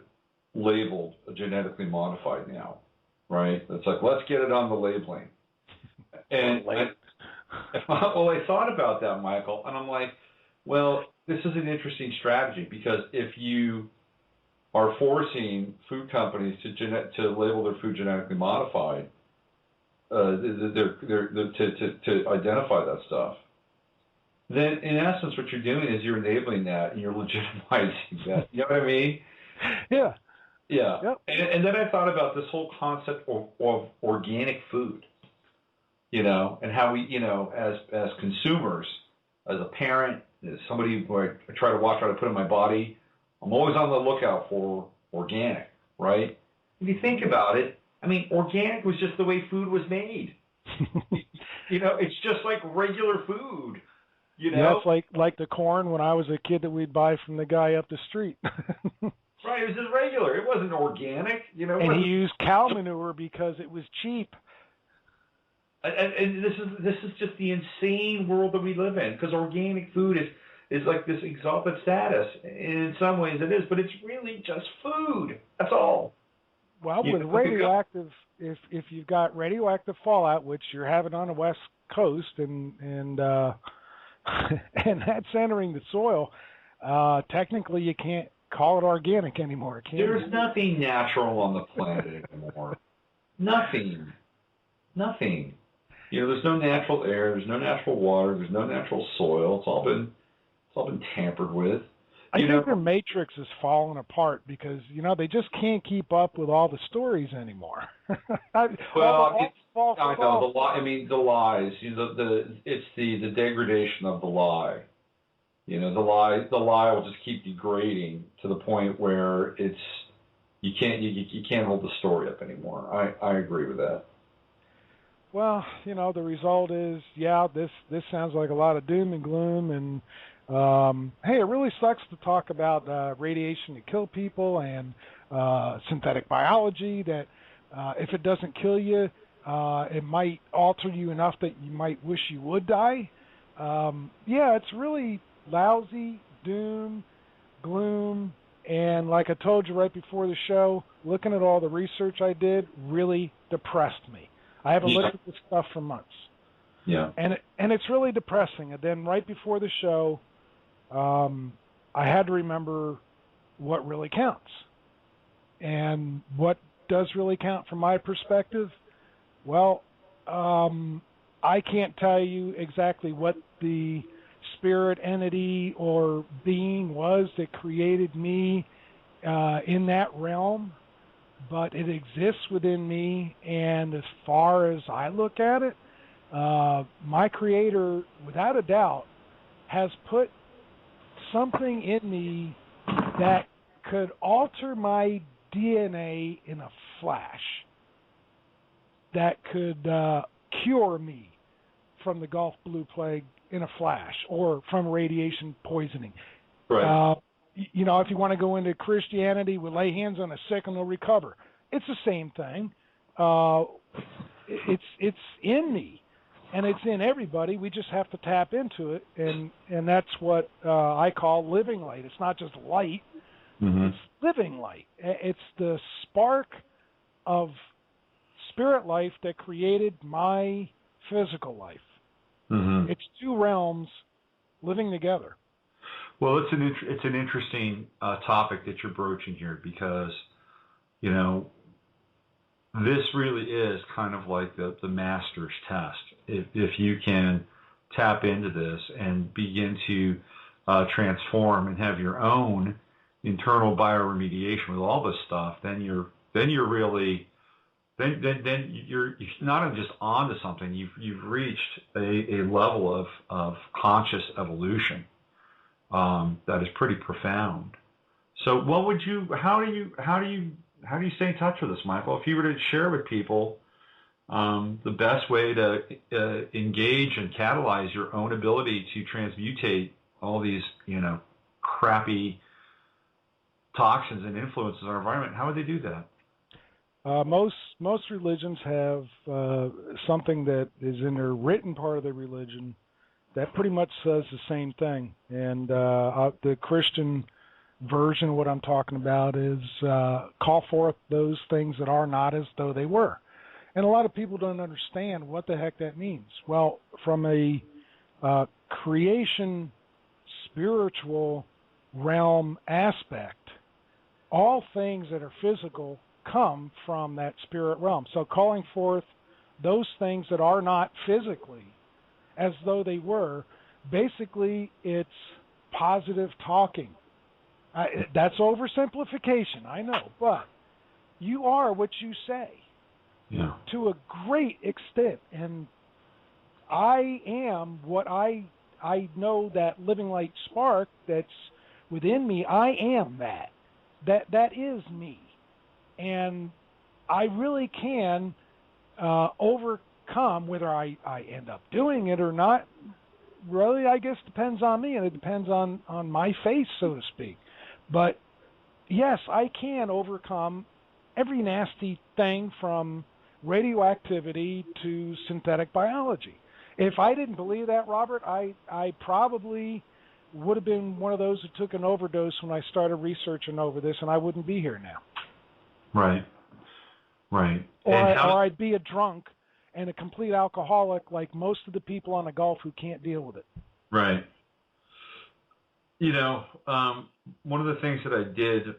labeled genetically modified now, right? It's like, let's get it on the labeling. And I thought about that, Michael, and I'm like, well, this is an interesting strategy because if you are forcing food companies to label their food genetically modified, to identify that stuff, then in essence what you're doing is you're enabling that and you're legitimizing that. You know what I mean? Yeah. Yeah. Yep. And then I thought about this whole concept of organic food, you know, and how we, you know, as consumers, as a parent, as somebody who I try to watch how to put in my body, I'm always on the lookout for organic, right? If you think about it, I mean, organic was just the way food was made. You know, it's just like regular food. You know, yeah, it's like the corn when I was a kid that we'd buy from the guy up the street. Right, it was just regular. It wasn't organic. You know, and he used cow manure because it was cheap. And this is just the insane world that we live in, because organic food is like this exalted status. And in some ways it is, but it's really just food. That's all. Well, with radioactive, if you've got radioactive fallout, which you're having on the West Coast, and and that's entering the soil, technically you can't call it organic anymore. There's nothing natural on the planet anymore. Nothing. You know, there's no natural air, there's no natural water, there's no natural soil. It's all been tampered with. I think their matrix is falling apart because, you know, they just can't keep up with all the stories anymore. I know the lies. You know, it's the degradation of the lie. You know, the lie will just keep degrading to the point where you can't hold the story up anymore. I agree with that. Well, you know, the result is, yeah, this sounds like a lot of doom and gloom, and hey, it really sucks to talk about radiation to kill people and synthetic biology that if it doesn't kill you, it might alter you enough that you might wish you would die. Yeah, it's really lousy, doom, gloom, and like I told you right before the show, looking at all the research I did really depressed me. I haven't looked at this stuff for months. Yeah. And it's really depressing. And then right before the show, I had to remember what really counts. And what does really count from my perspective? Well, I can't tell you exactly what the spirit entity or being was that created me in that realm, but it exists within me, and as far as I look at it, my Creator, without a doubt, has put something in me that could alter my DNA in a flash, that could cure me from the Gulf Blue Plague in a flash, or from radiation poisoning. Right. You know, if you want to go into Christianity, we lay hands on the sick and they'll recover. It's the same thing. It's in me, and it's in everybody. We just have to tap into it, and that's what I call living light. It's not just light. Mm-hmm. It's living light. It's the spark of spirit life that created my physical life. Mm-hmm. It's two realms living together. Well, it's an interesting topic that you're broaching here, because, you know, this really is kind of like the master's test. If you can tap into this and begin to transform and have your own internal bioremediation with all this stuff, then you're not just onto something. You've reached a level of conscious evolution that is pretty profound. So, how do you stay in touch with us, Michael? If you were to share with people the best way to engage and catalyze your own ability to transmutate all these, you know, crappy toxins and influences in our environment, how would they do that? Most religions have something that is in their written part of their religion that pretty much says the same thing. And the Christian version of what I'm talking about is call forth those things that are not as though they were. And a lot of people don't understand what the heck that means. Well, from a creation spiritual realm aspect, all things that are physical come from that spirit realm. So calling forth those things that are not physically as though they were, basically it's positive talking. That's oversimplification, I know, but you are what you say to a great extent. And I am what I know, that living light spark that's within me. I am that. That is me. And I really can overcome, whether I end up doing it or not. Really, I guess depends on me, and it depends on my face, so to speak. But yes, I can overcome every nasty thing from radioactivity to synthetic biology. If I didn't believe that, Robert, I probably would have been one of those who took an overdose when I started researching over this, and I wouldn't be here now. Right. Or I'd be a drunk and a complete alcoholic like most of the people on the Gulf who can't deal with it. Right. One of the things that I did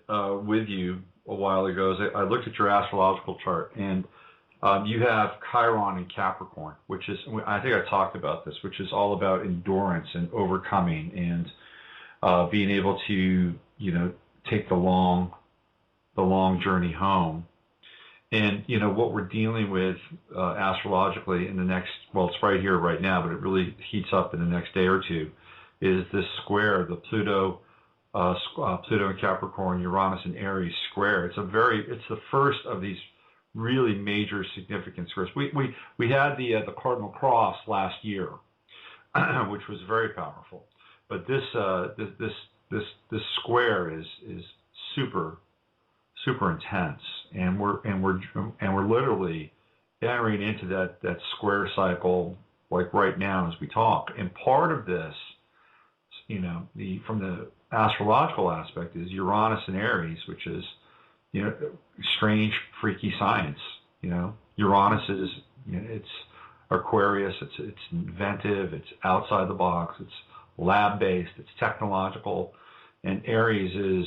with you a while ago is I looked at your astrological chart, and you have Chiron in Capricorn, which is, I think I talked about this, which is all about endurance and overcoming and being able to, take the long journey home. And, what we're dealing with astrologically in the next, well, it's right here, right now, but it really heats up in the next day or two, is this square, the Pluto in Capricorn, Uranus in Aries square. It's the first of these really major significant squares. We had the Cardinal Cross last year, which was very powerful, but this square is super intense, and we're literally entering into that square cycle like right now as we talk. And part of this, from the astrological aspect, is Uranus in Aries, which is strange, freaky science. Uranus is, it's Aquarius, it's inventive, it's outside the box, it's lab-based, it's technological, and Aries is,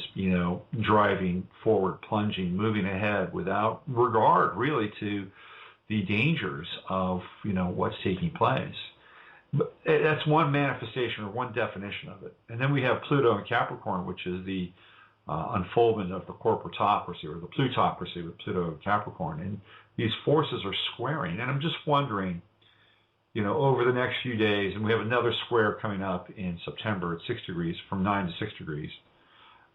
driving forward, plunging, moving ahead without regard really to the dangers of, what's taking place. But that's one manifestation or one definition of it. And then we have Pluto in Capricorn, which is the unfoldment of the corporatocracy or the plutocracy with Pluto in Capricorn. And these forces are squaring. And I'm just wondering, over the next few days, and we have another square coming up in September at 6 degrees, from 9 to 6 degrees,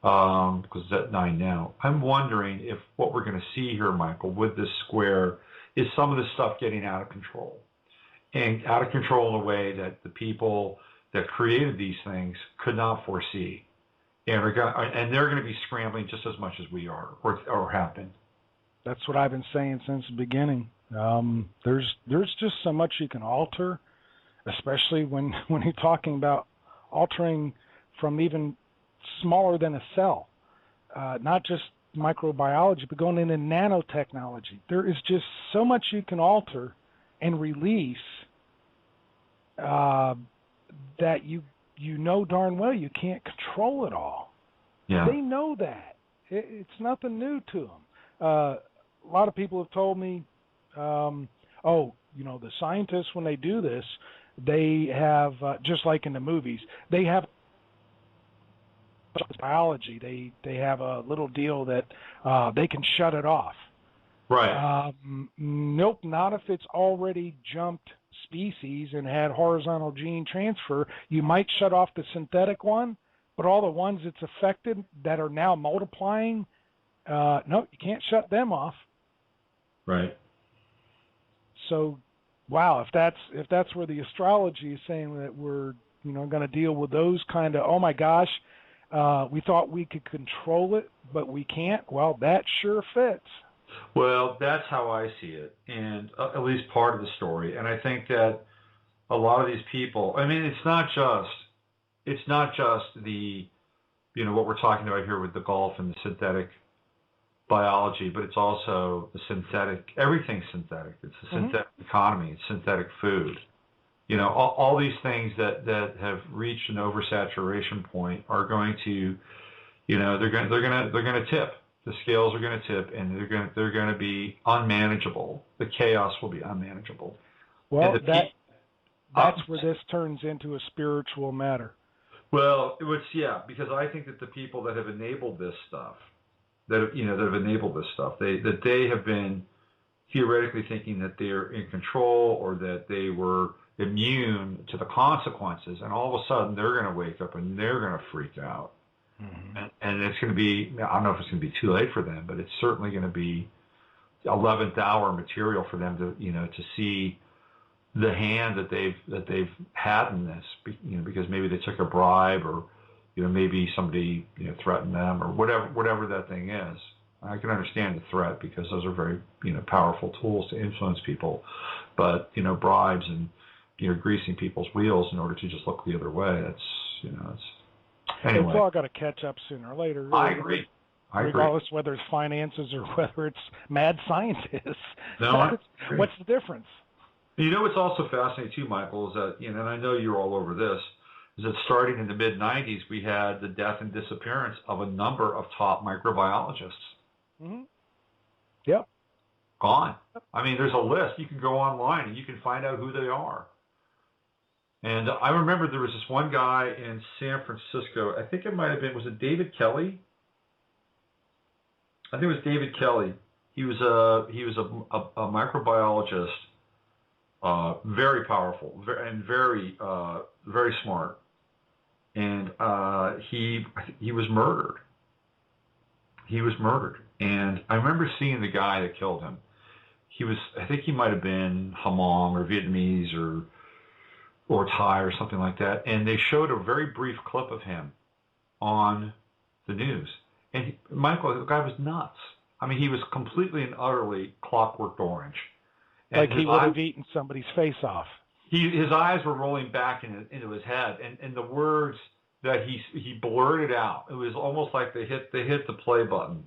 because it's at 9 now. I'm wondering if what we're going to see here, Michael, with this square is some of this stuff getting out of control. And out of control in a way that the people that created these things could not foresee. And they're going to be scrambling just as much as we are, or have been. That's what I've been saying since the beginning. There's just so much you can alter, especially when you're talking about altering from even smaller than a cell, not just microbiology, but going into nanotechnology. There is just so much you can alter and release that you darn well you can't control it all. Yeah. They know that. It's nothing new to them. A lot of people have told me, the scientists, when they do this, they have, just like in the movies, they have biology. They have a little deal that they can shut it off. Right. Nope, not if it's already jumped species and had horizontal gene transfer. You might shut off the synthetic one, but all the ones it's affected that are now multiplying, no, you can't shut them off. Right. So, wow, if that's where the astrology is saying that we're going to deal with those kind of, oh my gosh, we thought we could control it, but we can't. Well, that sure fits. Well, that's how I see it, and at least part of the story. And I think that a lot of these people, I mean, it's not just the, what we're talking about here with the Gulf and the synthetic biology, but it's also the synthetic, everything's synthetic. It's the synthetic economy, it's synthetic food. All these things that have reached an oversaturation point are going to, they're going to tip. The scales are going to tip, and they're going to be unmanageable. The chaos will be unmanageable. Well, that's where this turns into a spiritual matter. Well, because I think that the people that have enabled this stuff, that have enabled this stuff, they have been theoretically thinking that they're in control or that they were immune to the consequences, and all of a sudden they're going to wake up and they're going to freak out. Mm-hmm. And it's going to be, I don't know if it's going to be too late for them, but it's certainly going to be 11th hour material for them to see the hand that they've had in this, because maybe they took a bribe, or maybe somebody threatened them, or whatever that thing is. I can understand the threat, because those are very powerful tools to influence people, but bribes and greasing people's wheels in order to just look the other way, it's anyway. It's all got to catch up sooner or later. Really. I agree. Regardless whether it's finances or whether it's mad scientists. No, what's the difference? What's also fascinating too, Michael, is that, and I know you're all over this, is that starting in the mid-'90s, we had the death and disappearance of a number of top microbiologists. Mm-hmm. Yep. Gone. I mean, there's a list. You can go online and you can find out who they are. And I remember there was this one guy in San Francisco. I think it might have been, was it David Kelly? I think it was David Kelly. He was a microbiologist, very powerful and very smart. And he was murdered. He was murdered. And I remember seeing the guy that killed him. I think he might have been Hmong or Vietnamese or Thai or something like that. And they showed a very brief clip of him on the news. And Michael, the guy was nuts. I mean, he was completely and utterly clockwork orange. And like he would have eaten somebody's face off. His eyes were rolling back into his head, and the words that he blurted out, it was almost like they hit the play button.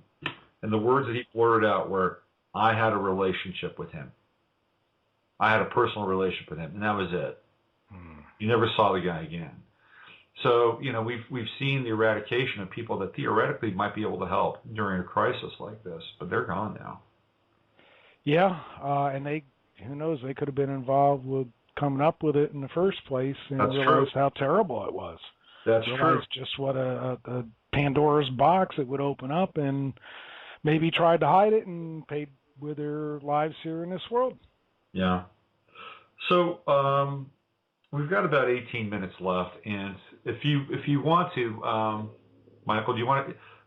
And the words that he blurted out were, "I had a relationship with him. I had a personal relationship with him," and that was it. You never saw the guy again. So, we've seen the eradication of people that theoretically might be able to help during a crisis like this, but they're gone now. Yeah, and who knows, they could have been involved with coming up with it in the first place and realized how terrible it was. That's true. Just what a Pandora's box it would open up, and maybe tried to hide it and paid with their lives here in this world. Yeah. So, we've got about 18 minutes left, and if you want to, Michael,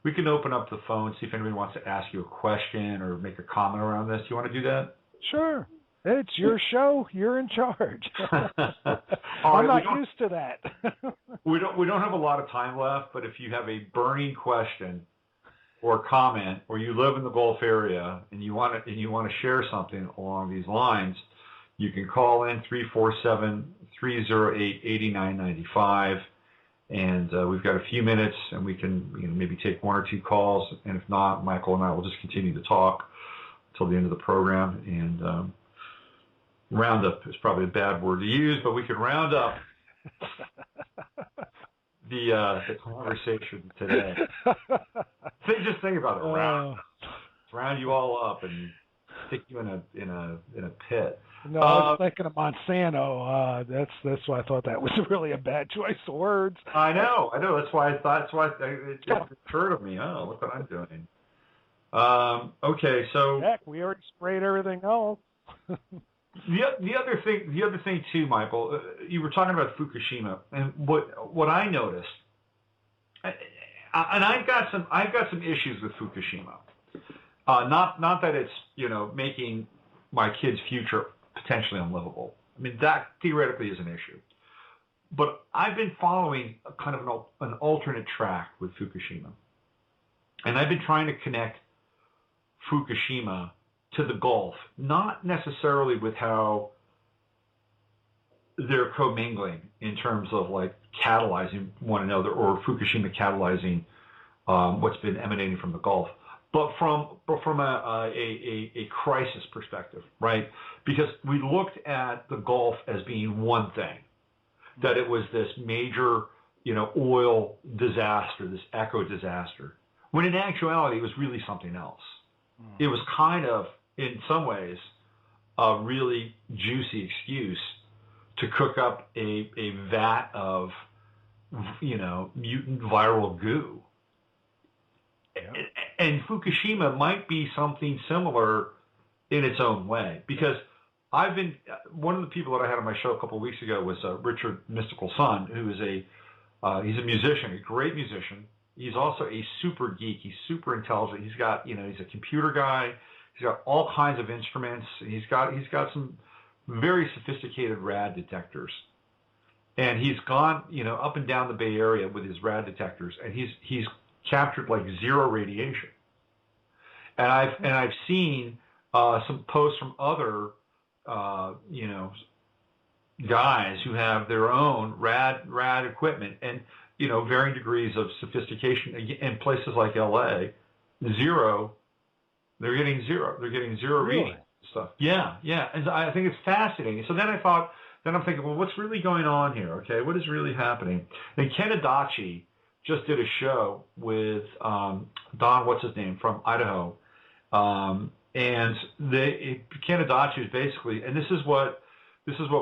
we can open up the phone, see if anybody wants to ask you a question or make a comment around this. Do you want to do that? Sure. It's your show. You're in charge. I'm not used to that. we don't have a lot of time left, but if you have a burning question or comment, or you live in the Gulf area and you want to share something along these lines, you can call in 347-308-8995, and we've got a few minutes, and we can maybe take one or two calls, and if not, Michael and I will just continue to talk until the end of the program. And round up is probably a bad word to use, but we could round up the conversation today. Just think about it. Round you all up and stick you in a pit. No, I was thinking of Monsanto. That's why I thought that was really a bad choice of words. I know. That's why I thought. That's why it just occurred to me. Oh, look what I'm doing. Okay, so heck, we already sprayed everything else. The other thing too, Michael, you were talking about Fukushima, and what I noticed, and I've got some issues with Fukushima. Not that it's making my kids' future potentially unlivable. I mean, that theoretically is an issue. But I've been following a kind of an alternate track with Fukushima, and I've been trying to connect Fukushima to the Gulf, not necessarily with how they're commingling in terms of like catalyzing one another, or Fukushima catalyzing what's been emanating from the Gulf, but from a crisis perspective, right? Because we looked at the Gulf as being one thing, that it was this major, oil disaster, this eco disaster, when in actuality it was really something else. It was kind of, in some ways, a really juicy excuse to cook up a vat of, mutant viral goo. Yeah. And Fukushima might be something similar in its own way, because one of the people that I had on my show a couple of weeks ago was Richard Mystical Sun, who is he's a musician, a great musician. He's also a super geek. He's super intelligent. He's got, he's a computer guy. He's got all kinds of instruments. He's got some very sophisticated rad detectors. And he's gone, up and down the Bay Area with his rad detectors, and he's captured like zero radiation. And I've seen some posts from other, guys who have their own rad equipment and, varying degrees of sophistication. In places like LA, zero. They're getting zero. They're getting zero reading stuff. Yeah. And I think it's fascinating. So then I'm thinking, well, what's really going on here? Okay, what is really happening? And Ken Adachi just did a show with Don, what's his name, from Idaho. And Ken Adachi is basically, and this is what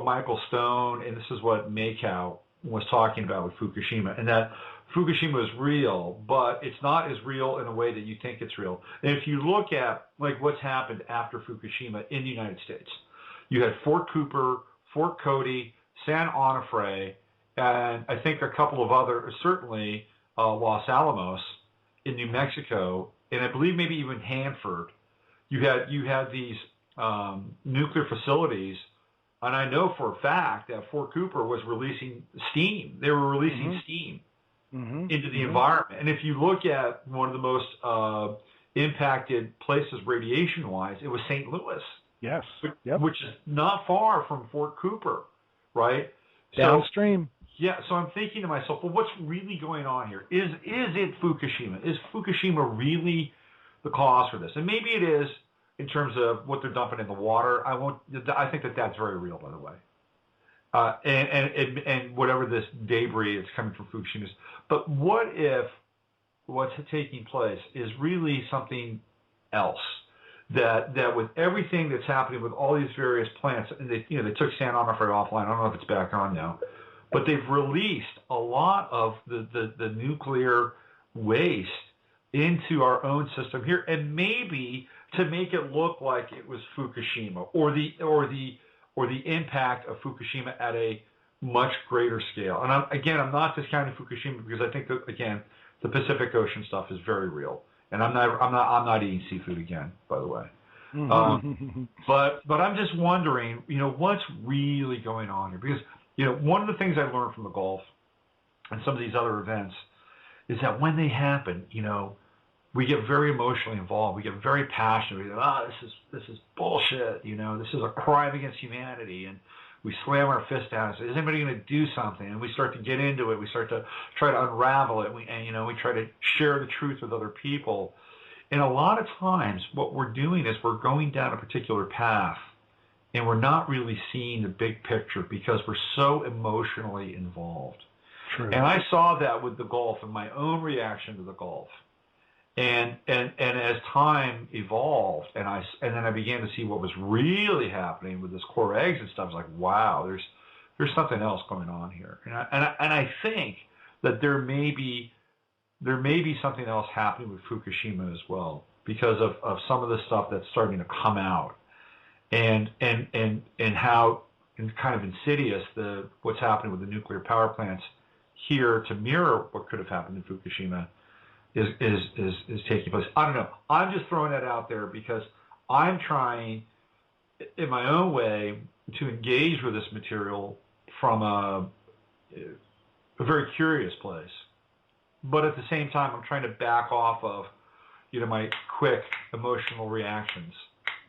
Michael Stone and this is what Macando was talking about with Fukushima, and that Fukushima is real, but it's not as real in a way that you think it's real. And if you look at like what's happened after Fukushima in the United States, you had Fort Cooper, Fort Cody, San Onofre, and I think a couple of other, certainly Los Alamos in New Mexico, and I believe maybe even Hanford. You had these nuclear facilities, and I know for a fact that Fort Cooper was releasing steam. They were releasing steam into the environment. And if you look at one of the most impacted places radiation-wise, it was St. Louis. Yes. Which is not far from Fort Cooper, right? Downstream. Yeah, so I'm thinking to myself, well, what's really going on here? Is it Fukushima? Is Fukushima really the cause for this? And maybe it is in terms of what they're dumping in the water. I think that's very real, by the way. And whatever this debris that's coming from Fukushima is. But what if what's taking place is really something else? That with everything that's happening with all these various plants, and they took San Onofre offline. I don't know if it's back on now, but they've released a lot of the nuclear waste into our own system here, and maybe to make it look like it was Fukushima or the impact of Fukushima at a much greater scale. And I'm not discounting Fukushima, because I think that, again, the Pacific Ocean stuff is very real. And I'm not eating seafood again, by the way. But I'm just wondering, what's really going on here? Because, one of the things I learned from the Gulf and some of these other events is that when they happen, we get very emotionally involved. We get very passionate. We go, this is bullshit. This is a crime against humanity. And we slam our fist down and say, is anybody going to do something? And we start to get into it. We start to try to unravel it. We try to share the truth with other people. And a lot of times what we're doing is we're going down a particular path, and we're not really seeing the big picture because we're so emotionally involved. True. And I saw that with the Gulf and my own reaction to the Gulf. And as time evolved, and then I began to see what was really happening with this Corexit stuff. I was like, wow, there's something else going on here. And I think that there may be something else happening with Fukushima as well, because of some of the stuff that's starting to come out, and how kind of insidious what's happening with the nuclear power plants here to mirror what could have happened in Fukushima is taking place. I don't know. I'm just throwing that out there because I'm trying, in my own way, to engage with this material from a very curious place. But at the same time, I'm trying to back off of, my quick emotional reactions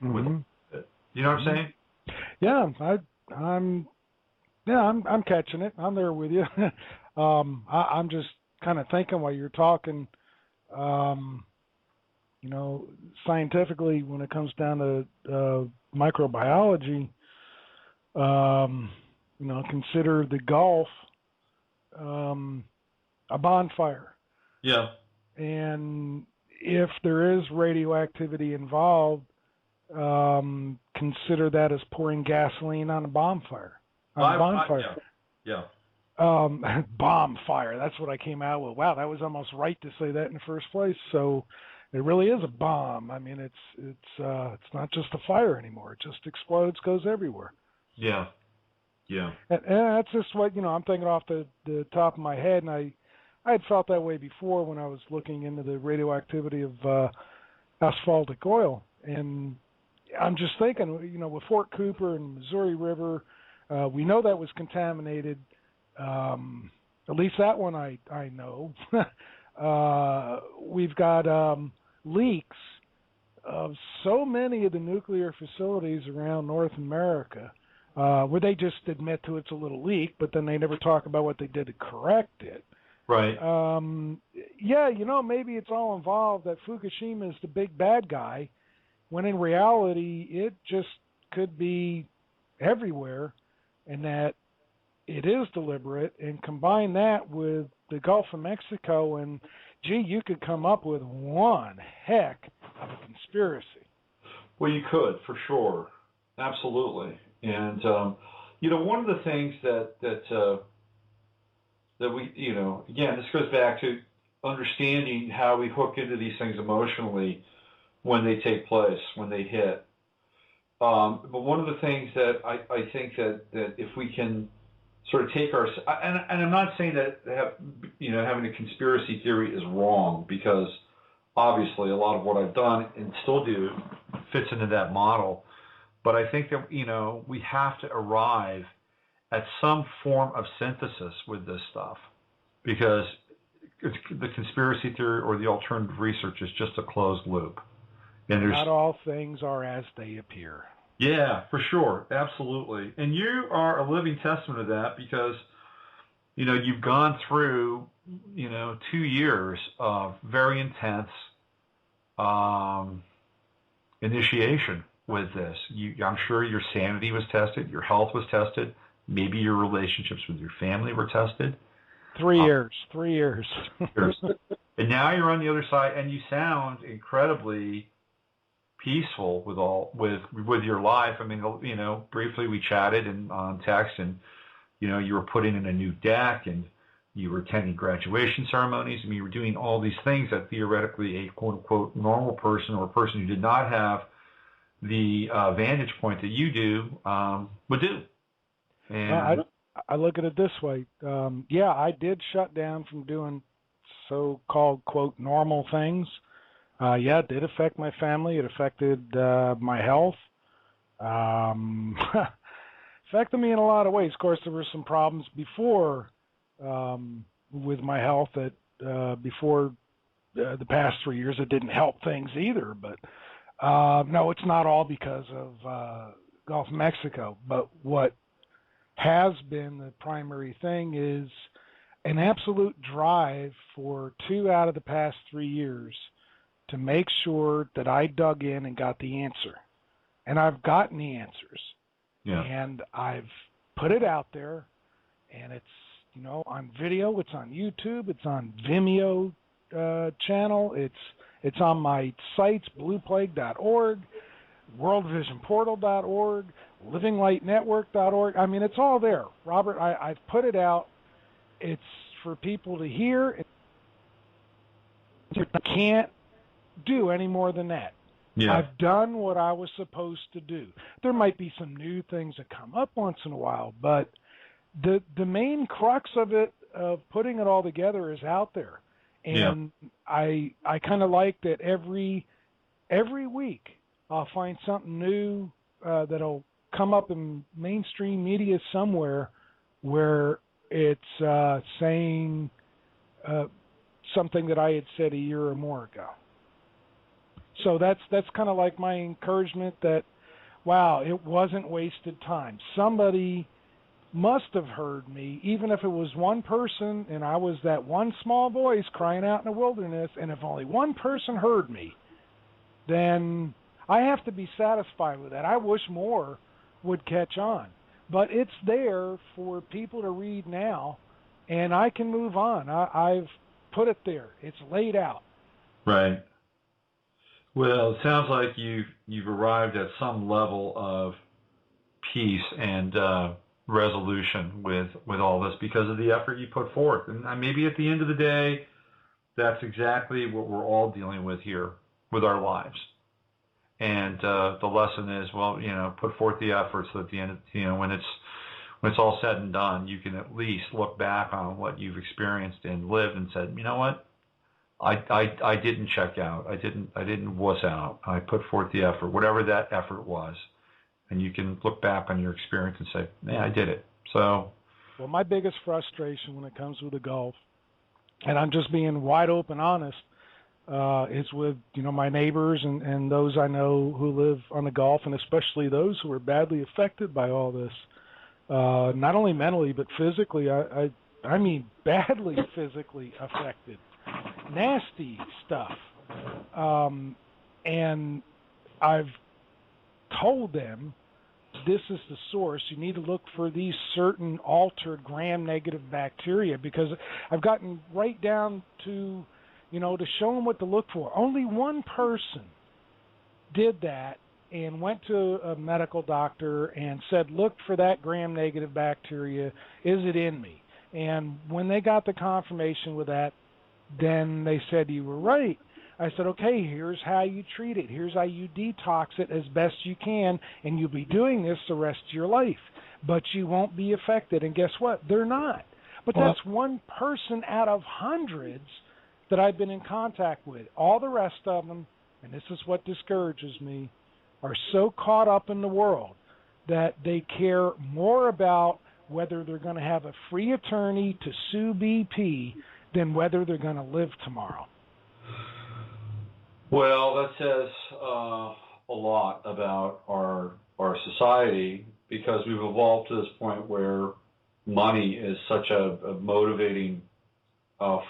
with it. You know what I'm saying? Yeah, I'm catching it. I'm there with you. I'm just kind of thinking while you're talking. Scientifically, when it comes down to microbiology, consider the Gulf a bonfire. Yeah. And if there is radioactivity involved, consider that as pouring gasoline on a bonfire. bonfire. Yeah. Bomb fire. That's what I came out with. Wow, that was almost right to say that in the first place. So it really is a bomb. I mean, it's not just a fire anymore. It just explodes, goes everywhere. Yeah. Yeah. And that's just what I'm thinking off the top of my head. And I had felt that way before when I was looking into the radioactivity of asphaltic oil. And I'm just thinking, with Fort Cooper and Missouri River, we know that was contaminated. At least that one I know. We've got leaks of so many of the nuclear facilities around North America where they just admit to it's a little leak, but then they never talk about what they did to correct it. Right. Maybe it's all involved that Fukushima is the big bad guy, when in reality it just could be everywhere, and that it is deliberate. And combine that with the Gulf of Mexico, and you could come up with one heck of a conspiracy. Well, you could, for sure. Absolutely. And, one of the things that we, again, this goes back to understanding how we hook into these things emotionally when they take place, when they hit. But one of the things that I think that if we can sort of take our, and I'm not saying that having a conspiracy theory is wrong, because obviously a lot of what I've done and still do fits into that model. But I think that, we have to arrive at some form of synthesis with this stuff, because the conspiracy theory or the alternative research is just a closed loop. And not all things are as they appear. Yeah, for sure. Absolutely. And you are a living testament of that, because, you've gone through, 2 years of very intense initiation with this. I'm sure your sanity was tested, your health was tested, maybe your relationships with your family were tested. 3 years. 3 years. And now you're on the other side, and you sound incredibly peaceful with your life. I mean, briefly we chatted on text, and you were putting in a new deck, and you were attending graduation ceremonies. I mean, you were doing all these things that theoretically a quote unquote normal person, or a person who did not have the vantage point that you do would do. And I look at it this way. I did shut down from doing so-called quote normal things. It did affect my family. It affected my health. Affected me in a lot of ways. Of course, there were some problems before with my health that before the past 3 years, it didn't help things either. But no, it's not all because of Gulf of Mexico. But what has been the primary thing is an absolute drive for 2 out of the past 3 years to make sure that I dug in and got the answer. And I've gotten the answers. Yeah. And I've put it out there, and it's, on video, it's on YouTube, it's on Vimeo channel, it's on my sites, blueplague.org, worldvisionportal.org, livinglightnetwork.org. I mean, it's all there. Robert, I've put it out. It's for people to hear. You can't do any more than that. Yeah. I've done what I was supposed to do. There might be some new things that come up once in a while, but the main crux of it, of putting it all together, is out there. And I kind of like that every week I'll find something new that'll come up in mainstream media somewhere where it's saying something that I had said a year or more ago. So that's kind of like my encouragement that, wow, it wasn't wasted time. Somebody must have heard me, even if it was one person and I was that one small voice crying out in the wilderness, and if only one person heard me, then I have to be satisfied with that. I wish more would catch on. But it's there for people to read now, and I can move on. I've put it there. It's laid out. Right. Well, it sounds like you've arrived at some level of peace and resolution with all this because of the effort you put forth. And maybe at the end of the day, that's exactly what we're all dealing with here with our lives. And the lesson is, well, put forth the effort so that at the end, when it's all said and done, you can at least look back on what you've experienced and lived and said, you know what, I didn't check out, I didn't wuss out, I put forth the effort, whatever that effort was, and you can look back on your experience and say, yeah, I did it. So, well, my biggest frustration when it comes to the Gulf, and I'm just being wide open honest, is with my neighbors and those I know who live on the Gulf, and especially those who are badly affected by all this. Not only mentally but physically. I mean badly physically affected. Nasty stuff. And I've told them this is the source. You need to look for these certain altered gram-negative bacteria, because I've gotten right down to, to show them what to look for. Only one person did that and went to a medical doctor and said, look for that gram-negative bacteria. Is it in me? And when they got the confirmation with that, then they said, you were right. I said, okay, here's how you treat it. Here's how you detox it as best you can, and you'll be doing this the rest of your life. But you won't be affected. And guess what? They're not. But that's one person out of hundreds that I've been in contact with. All the rest of them, and this is what discourages me, are so caught up in the world that they care more about whether they're going to have a free attorney to sue BP than whether they're going to live tomorrow. Well, that says a lot about our society, because we've evolved to this point where money is such a motivating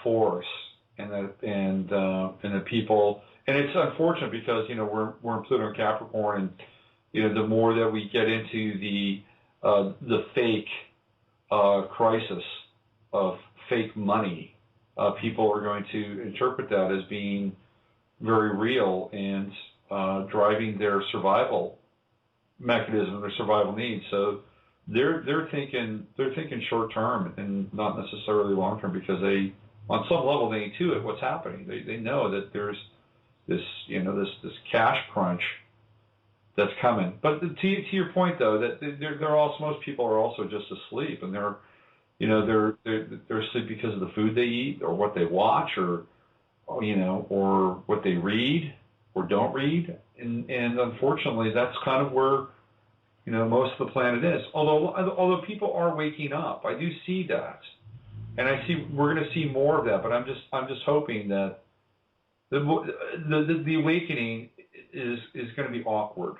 force, and that people, and it's unfortunate because we're in Pluto and Capricorn, and the more that we get into the fake crisis of fake money, people are going to interpret that as being very real and driving their survival mechanism, their survival needs. So they're thinking short term and not necessarily long term, because they, on some level, they intuit what's happening. They know that there's this this cash crunch that's coming. But to your point, though, that they're also, most people are also just asleep, and they're asleep because of the food they eat or what they watch or what they read or don't read, and unfortunately, that's kind of where most of the planet is. Although people are waking up, I do see that, and I see we're going to see more of that. But I'm just hoping that the awakening is going to be awkward.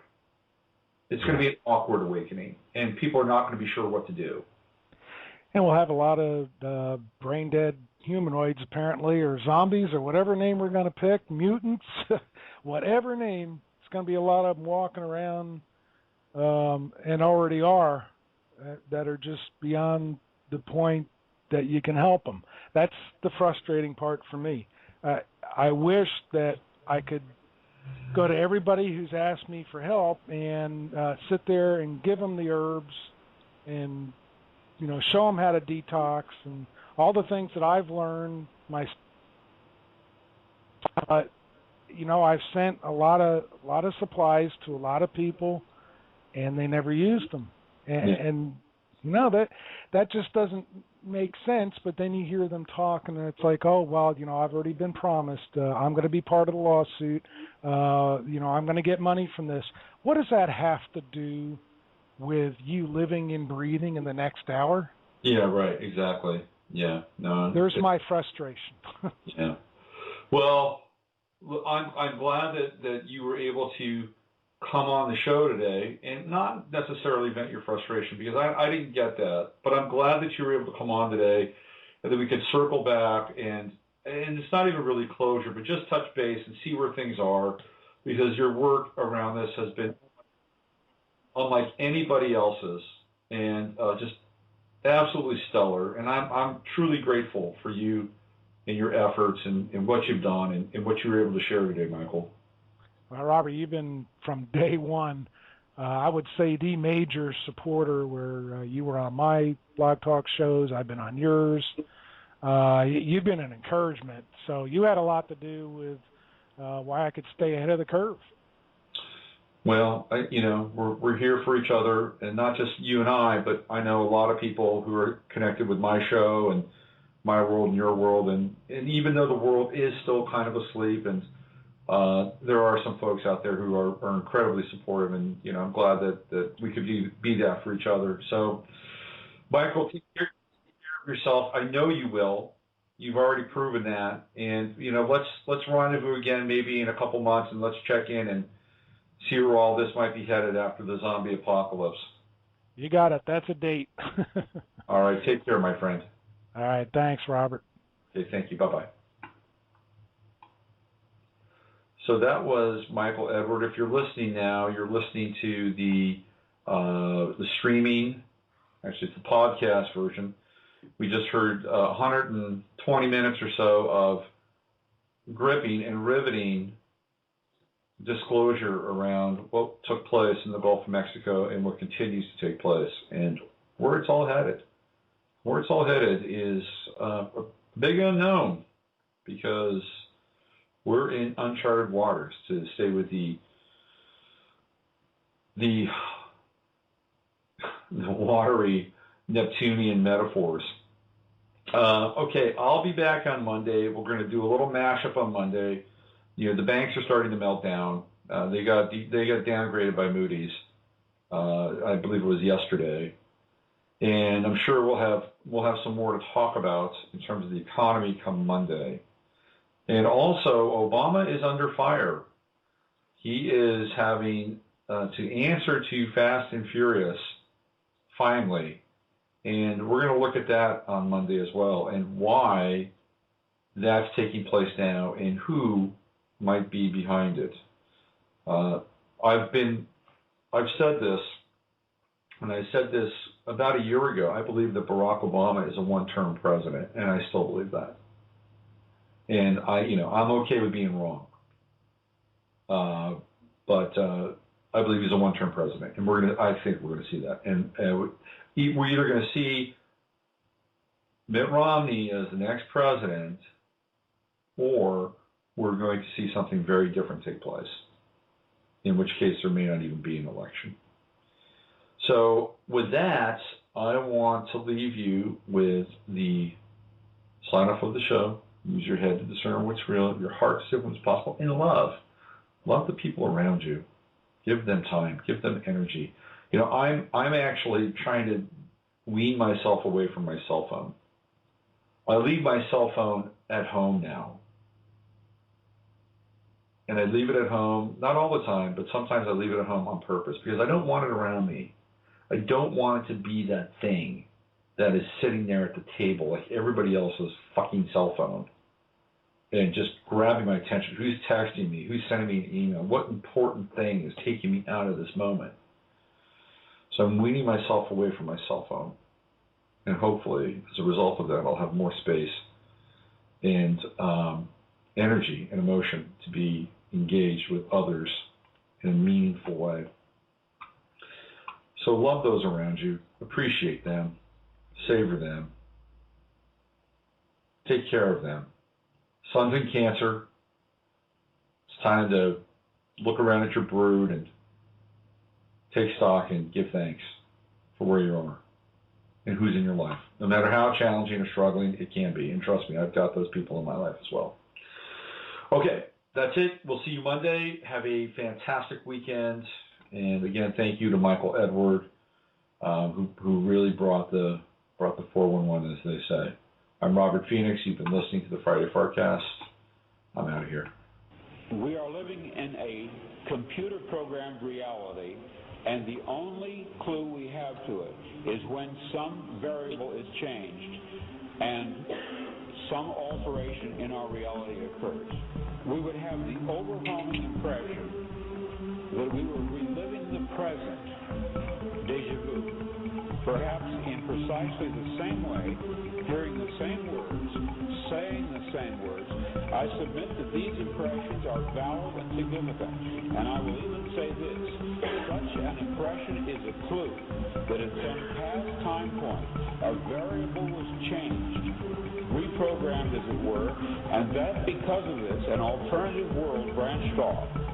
It's going to be an awkward awakening, and people are not going to be sure what to do. And we'll have a lot of brain dead humanoids, apparently, or zombies, or whatever name we're going to pick, mutants, whatever name. It's going to be a lot of them walking around, and already are, that are just beyond the point that you can help them. That's the frustrating part for me. I wish that I could go to everybody who's asked me for help and sit there and give them the herbs and show them how to detox and all the things that I've learned. But I've sent a lot of supplies to a lot of people, and they never used them. And that just doesn't make sense. But then you hear them talk, and it's like, oh well, I've already been promised. I'm going to be part of the lawsuit. I'm going to get money from this. What does that have to do with you living and breathing in the next hour? Yeah, right, exactly. Yeah, no. There's my frustration. Yeah. Well, I'm glad that you were able to come on the show today and not necessarily vent your frustration, because I didn't get that. But I'm glad that you were able to come on today and that we could circle back and it's not even really closure, but just touch base and see where things are, because your work around this has been unlike anybody else's, and just absolutely stellar. And I'm truly grateful for you and your efforts and what you've done and what you were able to share today, Michael. Well, Robert, you've been from day one I would say the major supporter where you were on my Blog Talk shows, I've been on yours. You've been an encouragement. So you had a lot to do with why I could stay ahead of the curve. Well, we're here for each other, and not just you and I, but I know a lot of people who are connected with my show and my world and your world, and even though the world is still kind of asleep, and there are some folks out there who are incredibly supportive, and I'm glad that we could be that for each other. So, Michael, take care of yourself. I know you will. You've already proven that, and let's rendezvous again maybe in a couple months, and let's check in and see where all this might be headed after the zombie apocalypse. You got it. That's a date. All right. Take care, my friend. All right. Thanks, Robert. Okay. Thank you. Bye-bye. So that was Michael Edward. If you're listening now, you're listening to the streaming. Actually, it's the podcast version. We just heard 120 minutes or so of gripping and riveting disclosure around what took place in the Gulf of Mexico and what continues to take place and where it's all headed. Where it's all headed is a big unknown, because we're in uncharted waters, to stay with the watery Neptunian metaphors. Okay, I'll be back on Monday. We're going to do a little mashup on Monday. The banks are starting to melt down. They got downgraded by Moody's. I believe it was yesterday, and I'm sure we'll have some more to talk about in terms of the economy come Monday. And also, Obama is under fire. He is having to answer to Fast and Furious finally, and we're going to look at that on Monday as well, and why that's taking place now, and who might be behind it. I've said this, and I said this about a year ago. I believe that Barack Obama is a one-term president, and I still believe that. And I'm okay with being wrong. But I believe he's a one-term president, and I think we're going to see that. And we're either going to see Mitt Romney as the next president, or we're going to see something very different take place, in which case there may not even be an election. So with that, I want to leave you with the sign-off of the show. Use your head to discern what's real, your heart to see what's possible, and love. Love the people around you. Give them time. Give them energy. I'm actually trying to wean myself away from my cell phone. I leave my cell phone at home now. And I leave it at home, not all the time, but sometimes I leave it at home on purpose, because I don't want it around me. I don't want it to be that thing that is sitting there at the table like everybody else's fucking cell phone and just grabbing my attention. Who's texting me? Who's sending me an email? What important thing is taking me out of this moment? So I'm weaning myself away from my cell phone. And hopefully, as a result of that, I'll have more space and energy and emotion to be engaged with others in a meaningful way. So love those around you. Appreciate them. Savor them. Take care of them. Sun's in Cancer. It's time to look around at your brood and take stock and give thanks for where you are and who's in your life. No matter how challenging or struggling it can be. And trust me, I've got those people in my life as well. Okay, that's it. We'll see you Monday. Have a fantastic weekend. And again, thank you to Michael Edward, who really brought the 411, as they say. I'm Robert Phoenix. You've been listening to the Friday FARcast. I'm out of here. We are living in a computer-programmed reality, and the only clue we have to it is when some variable is changed and some alteration in our reality occurs. We would have the overwhelming impression that we were reliving the present, déjà vu, perhaps in precisely the same way, hearing the same words, saying the same words, I submit that these impressions are valid and significant. And I will even say this, such an impression is a clue that at some past time point, a variable was changed, reprogrammed as it were, and that because of this, an alternative world branched off.